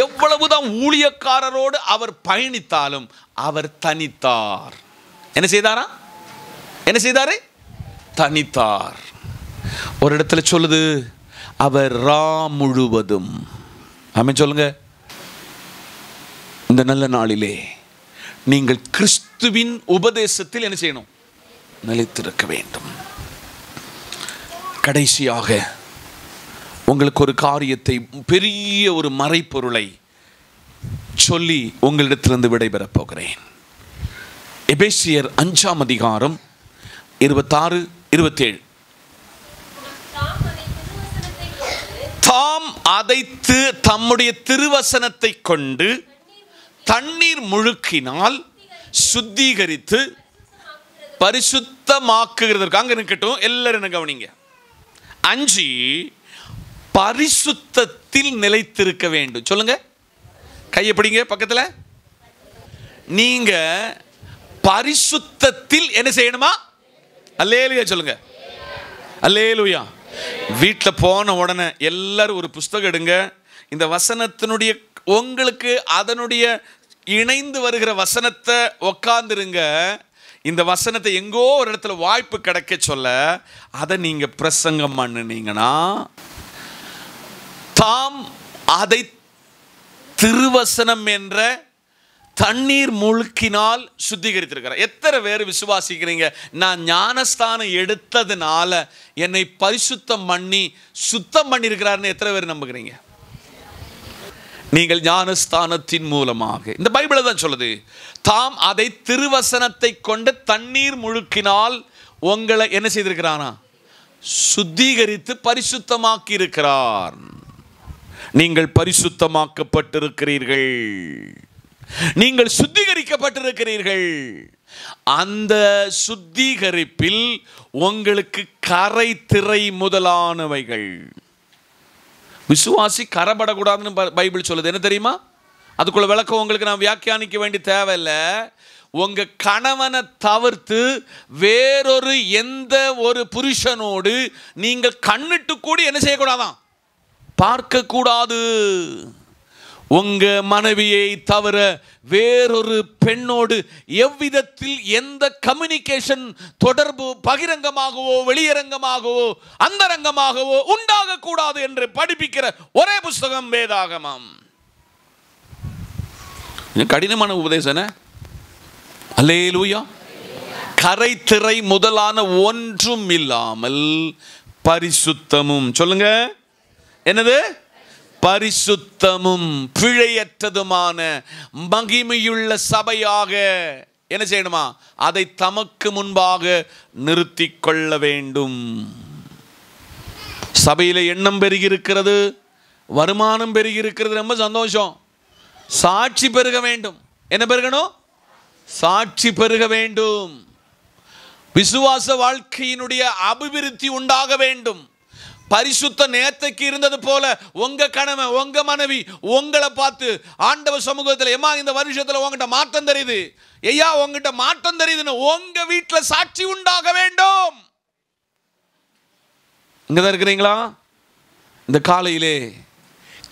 எவ்வளவுதான் ஊழியக்காரரோடு அவர் பயணித்தாலும் அவர் தனித்தார். என்ன செய்தாரா? என்ன செய்தாரு? தனித்தார். ஒரு இடத்துல சொல்லுது, அவர் ரா முழுவதும். ஆமென் சொல்லுங்க. இந்த நல்ல நாளிலே நீங்கள் கிறிஸ்துவின் உபதேசத்தில் என்ன செய்யணும்? நிலைத்திருக்க வேண்டும். கடைசியாக உங்களுக்கு ஒரு காரியத்தை, பெரிய ஒரு மறைப்பொருளை சொல்லி உங்களிடத்திலிருந்து விடைபெறப் போகிறேன். எபேசியர் 5ஆம் அதிகாரம் 26, 27. தாம் அதைத்து தம்முடைய திருவசனத்தை கொண்டு தண்ணீர் முழுக்கினால் சுத்திகரித்து பரிசுத்தமாக்குகிறதற்கு. அங்க நிக்கட்டும், எல்லாரும் கவனிங்க. 5, பரிசுத்தத்தில் நிலைத்திருக்க வேண்டும். சொல்லுங்க, கையை பிடிங்க பக்கத்துல. நீங்க பரிசுத்தத்தில் என்ன செய்யணுமா? அல்லேலூயா சொல்லுங்க. அல்லேலூயா. வீட்டில் போன உடனே எல்லாரும் ஒரு புஸ்தகம் எடுங்க. இந்த வசனத்தினுடைய உங்களுக்கு அதனுடைய இணைந்து வருகிற வசனத்தை உக்காந்துருங்க. இந்த வசனத்தை எங்கோ ஒரு இடத்துல வாய்ப்பு கிடைக்க சொல்ல அதை நீங்க பிரசங்கம் பண்ணுனீங்கன்னா, தாம் அதை திருவசனம் என்ற தண்ணீர் முழுக்கினால் சுத்திகரித்திருக்கிறார். எத்தனை பேர் விசுவாசிக்கிறீங்க? நான் ஞானஸ்தானம் எடுத்ததுனால என்னை பரிசுத்தம் பண்ணி சுத்தம் பண்ணியிருக்கிறார்னு எத்தனை பேர் நம்புகிறீங்க? நீங்கள் ஞானஸ்தானத்தின் மூலமாக, இந்த பைபிளை தான் சொல்லுது, தாம் அதை திருவசனத்தை கொண்டு தண்ணீர் முழுக்கினால் உங்களை என்ன செய்திருக்கிறானா? சுத்திகரித்து பரிசுத்தமாக்கி இருக்கிறார். நீங்கள் பரிசுத்தமாக்கப்பட்டிருக்கிறீர்கள், நீங்கள் சுத்திகரிக்கப்பட்டிருக்கிறீர்கள். அந்த சுத்திகரிப்பில் உங்களுக்கு கரை திரை முதலானவைகள். விசுவாசி கரைபடக்கூடாதுன்னு பைபிள் சொல்லுது. என்ன தெரியுமா? அதுக்குள்ள விளக்கம் உங்களுக்கு நான் வியாக்கியானிக்க வேண்டிய தேவையில்லை. உங்க கணவனை தவிர்த்து வேறொரு எந்த ஒரு புருஷனோடு நீங்கள் கண்ணிட்டு கூடி என்ன செய்யக்கூடாதான்? பார்க்க கூடாது. உங்க மனைவியை தவிர வேறொரு பெண்ணோடு எவ்விதத்தில் எந்த கம்யூனிகேஷன் தொடர்பு பகிரங்கமாகவோ வெளியரங்கமாகவோ அந்தரங்கமாகவோ உண்டாக கூடாது என்று படிப்பிக்கிற ஒரே புஸ்தகம் வேதாகமம். கடினமான உபதேசம். அல்லேலூயா. கரை திரை முதலான ஒன்றும் இல்லாமல் பரிசுத்தமும், சொல்லுங்க என்னது? பரிசுத்தமும் பிழையற்றதுமான மகிமையுள்ள சபையாக என்ன செய்யணுமா? அதை தமக்கு முன்பாக நிறுத்தி கொள்ள வேண்டும். சபையில எண்ணம் பெருகி இருக்கிறது, வருமானம் பெருகி இருக்கிறது, ரொம்ப சந்தோஷம். சாட்சி பெருக வேண்டும். என்ன பெருகணும்? சாட்சி பெருக வேண்டும். விசுவாச வாழ்க்கையினுடைய அபிவிருத்தி உண்டாக வேண்டும். பரிசுத்த நேர்த்தைக்கு இருந்தது போல உங்க கணவன் உங்க மனைவி உங்களை பார்த்து ஆண்டவர் சமூகத்தில், ஏமா இந்த வருஷத்துல உங்ககிட்ட மாற்றம் தெரியுது, ஐயா உங்ககிட்ட மாற்றம் தெரியுதுன்னு உங்க வீட்டுல சாட்சி உண்டாக வேண்டும். இங்கதான் இருக்கிறீங்களா? இந்த காலையிலே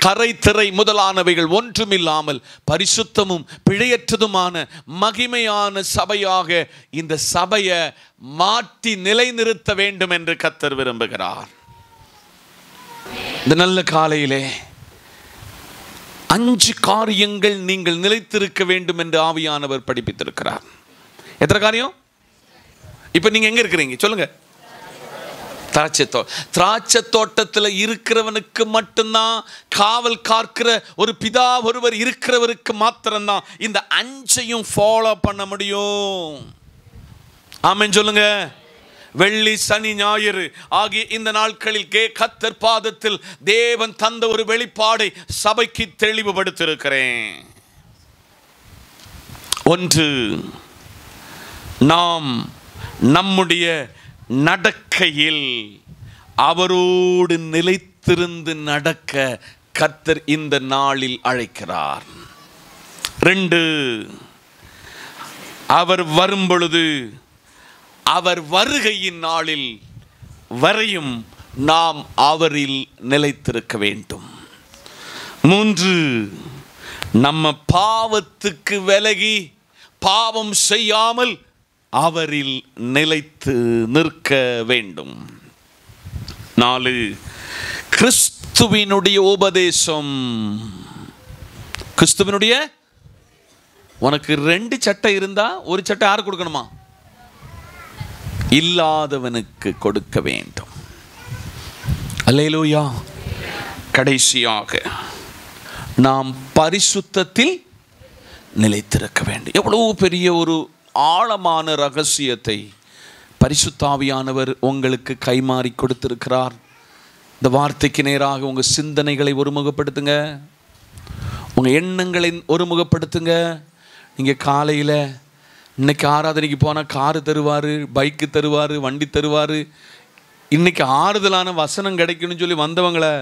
கரை திரை முதலானவைகள் ஒன்றும் இல்லாமல் பரிசுத்தமும் பிழையற்றதுமான மகிமையான சபையாக இந்த சபையை மாற்றி நிலைநிறுத்த வேண்டும் என்று கர்த்தர் விரும்புகிறார். இந்த நல்ல காலையிலே 5 காரியங்கள் நீங்கள் நிலைத்திருக்க வேண்டும் என்று ஆவியானவர் படிப்பித்திருக்கிறார். எத்தனை காரியம்? இப்ப நீங்க எங்க இருக்கிறீங்க சொல்லுங்க? திராட்சை தோட்டத்தில் இருக்கிறவனுக்கு மட்டும்தான், காவல் காக்கிற ஒரு பிதா ஒருவர் இருக்கிறவருக்கு மாத்திரம்தான் இந்த 5ஐயும் ஃபாலோ பண்ண முடியும். ஆமென் சொல்லுங்க. வெள்ளி சனி ஞாயிறு ஆகிய இந்த நாட்களில் கர்த்தர் பாதத்தில் தேவன் தந்த ஒரு வெளிப்பாடை சபைக்கு தெளிவுபடுத்தியிருக்கிறேன். 1, நாம் நம்முடைய நடக்கையில் அவரோடு நிலைத்திருந்து நடக்க கர்த்தர் இந்த நாளில் அழைக்கிறார். 2, அவர் வரும் பொழுது அவர் வருகையின் நாளில் வரையும் நாம் அவரில் நிலைத்திருக்க வேண்டும். 3, நம்ம பாவத்துக்கு விலகி பாவம் செய்யாமல் அவரில் நிலைத்து நிற்க வேண்டும். 4, கிறிஸ்துவினுடைய உபதேசம். கிறிஸ்துவினுடைய, உனக்கு 2 சட்டை இருந்தா ஒரு சட்டை யாருக்கு கொடுக்கணுமா? இல்லாதவனுக்கு கொடுக்க வேண்டும். அல்லேலூயா. கடைசியாக நாம் பரிசுத்தத்தில் நிலைத்திருக்க வேண்டும். எவ்வளவு பெரிய ஒரு ஆழமான ரகசியத்தை பரிசுத்த ஆவியானவர் உங்களுக்கு கைமாறி கொடுத்திருக்கிறார். இந்த வார்த்தைக்கு நேராக உங்கள் சிந்தனைகளை ஒருமுகப்படுத்துங்க, உங்கள் எண்ணங்களை ஒருமுகப்படுத்துங்க. நீங்கள் காலையில் இன்னைக்கு ஆராதனைக்கு போனால் காரு தருவார், பைக்கு தருவார், வண்டி தருவார். இன்னைக்கு ஆறுதலான வசனம் கிடைக்கணும்னு சொல்லி வந்தவங்களை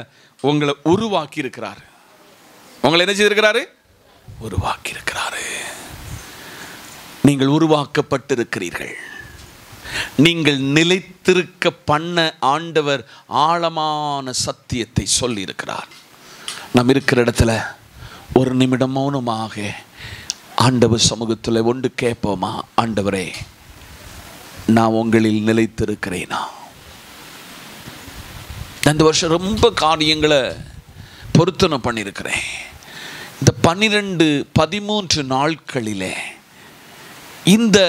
உங்களை உருவாக்கி இருக்கிறாரு. உங்களை என்ன செய்திருக்கிறாரு? உருவாக்கி இருக்கிறாரு. நீங்கள் உருவாக்கப்பட்டிருக்கிறீர்கள். நீங்கள் நிலைத்திருக்க பண்ண ஆண்டவர் ஆழமான சத்தியத்தை சொல்லி இருக்கிறார். நாம் இருக்கிற இடத்துல ஒரு நிமிடம் மௌனமாக ஆண்டவர் சமூகத்தில் ஒன்று கேட்போமா? ஆண்டவரே, நான் உங்களில் நிலைத்திருக்கிறேனா? இந்த வருஷம் ரொம்ப காரியங்களை பொருத்தனை பண்ணியிருக்கிறேன். இந்த 12-13 நாட்களிலே இந்த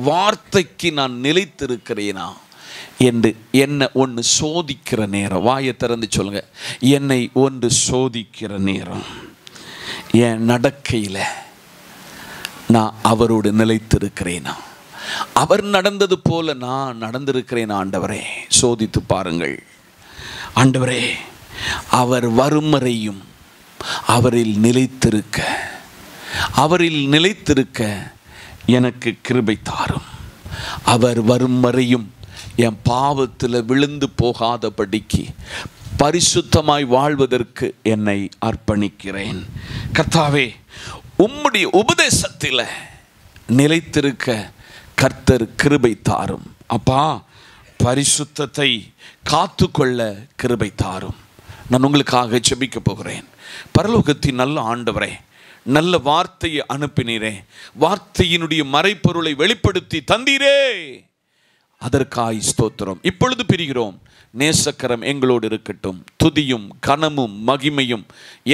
வார்த்தைக்கு நான் நிலைத்திருக்கிறேனா என்று என்னை ஒன்று சோதிக்கிற நேரம். வாயை திறந்து சொல்லுங்க, என்னை ஒன்று சோதிக்கிற நேரம். என் நடக்கையில் நான் அவரோடு நிலைத்திருக்கிறேனா? அவர் நடந்தது போல நான் நடந்திருக்கிறேன். ஆண்டவரே, சோதித்து பாருங்கள். ஆண்டவரே, அவர் வரும் வரையும் அவரில் நிலைத்திருக்க எனக்கு கிருபை தாரும். அவர் வரும் வரையும் என் பாவத்தில் விழுந்து போகாதபடிக்கு பரிசுத்தமாய் வாழ்வதற்கு என்னை அர்ப்பணிக்கிறேன். கர்த்தாவே, உம்முடைய உபதேசத்தில் நிலைத்திருக்க கர்த்தர் கிருபை தாரும். அப்பா, பரிசுத்தத்தை காத்துக்கொள்ள கிருபை தாரும். நான் உங்களுக்காக ஜெபிக்க போகிறேன். பரலோகத்தின் நல்ல ஆண்டவரே, நல்ல வார்த்தையை அனுப்பினீரே, வார்த்தையினுடைய மறைப்பொருளை வெளிப்படுத்தி தந்தீரே, அதற்காய் ஸ்தோத்திரம். இப்பொழுது பிரிகிறோம். நேசக்கரம் எங்களோடு இருக்கட்டும். துதியும் கனமும் மகிமையும்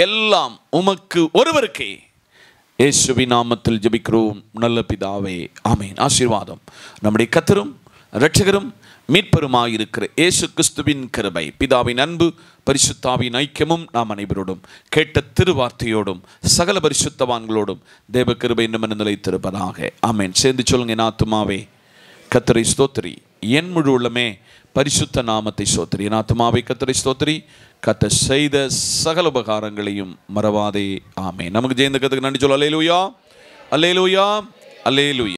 எல்லாம் உமக்கு ஒருவருக்கே. இயேசுவின் நாமத்தில் ஜெபிக்கிறோம் நல்ல பிதாவே, ஆமென். ஆசீர்வாதம் நம்முடைய கர்த்தரும் இரட்சகரும் மீட்பருமாயிருக்கிற இயேசு கிறிஸ்துவின் கிருபை, பிதாவின் அன்பு, பரிசுத்த ஆவியின் ஐக்கியமும் நாம் அனைவரோடும் கேட்ட திருவார்த்தையோடும் சகல பரிசுத்தவான்களோடும் தேவ கிருபை இன்னும் நிலைத்திருப்பதாக. ஆமென். சேர்ந்து சொல்லுங்க, என் ஆத்துமாவே கர்த்தரை ஸ்தோத்திரி, என் முழு உள்ளமே பரிசுத்த நாமத்தை ஸ்தோத்திரி. என் ஆத்துமாவே கர்த்தரை ஸ்தோத்திரி, கர்த்தர் செய்த சகல உபகாரங்களையும் மறவாதே. ஆமென். நமக்கு ஜெயந்த கத்துக்கு நன்றி சொல்ல. அல்லேலூயா, அல்லேலூயா, அல்லேலூயா.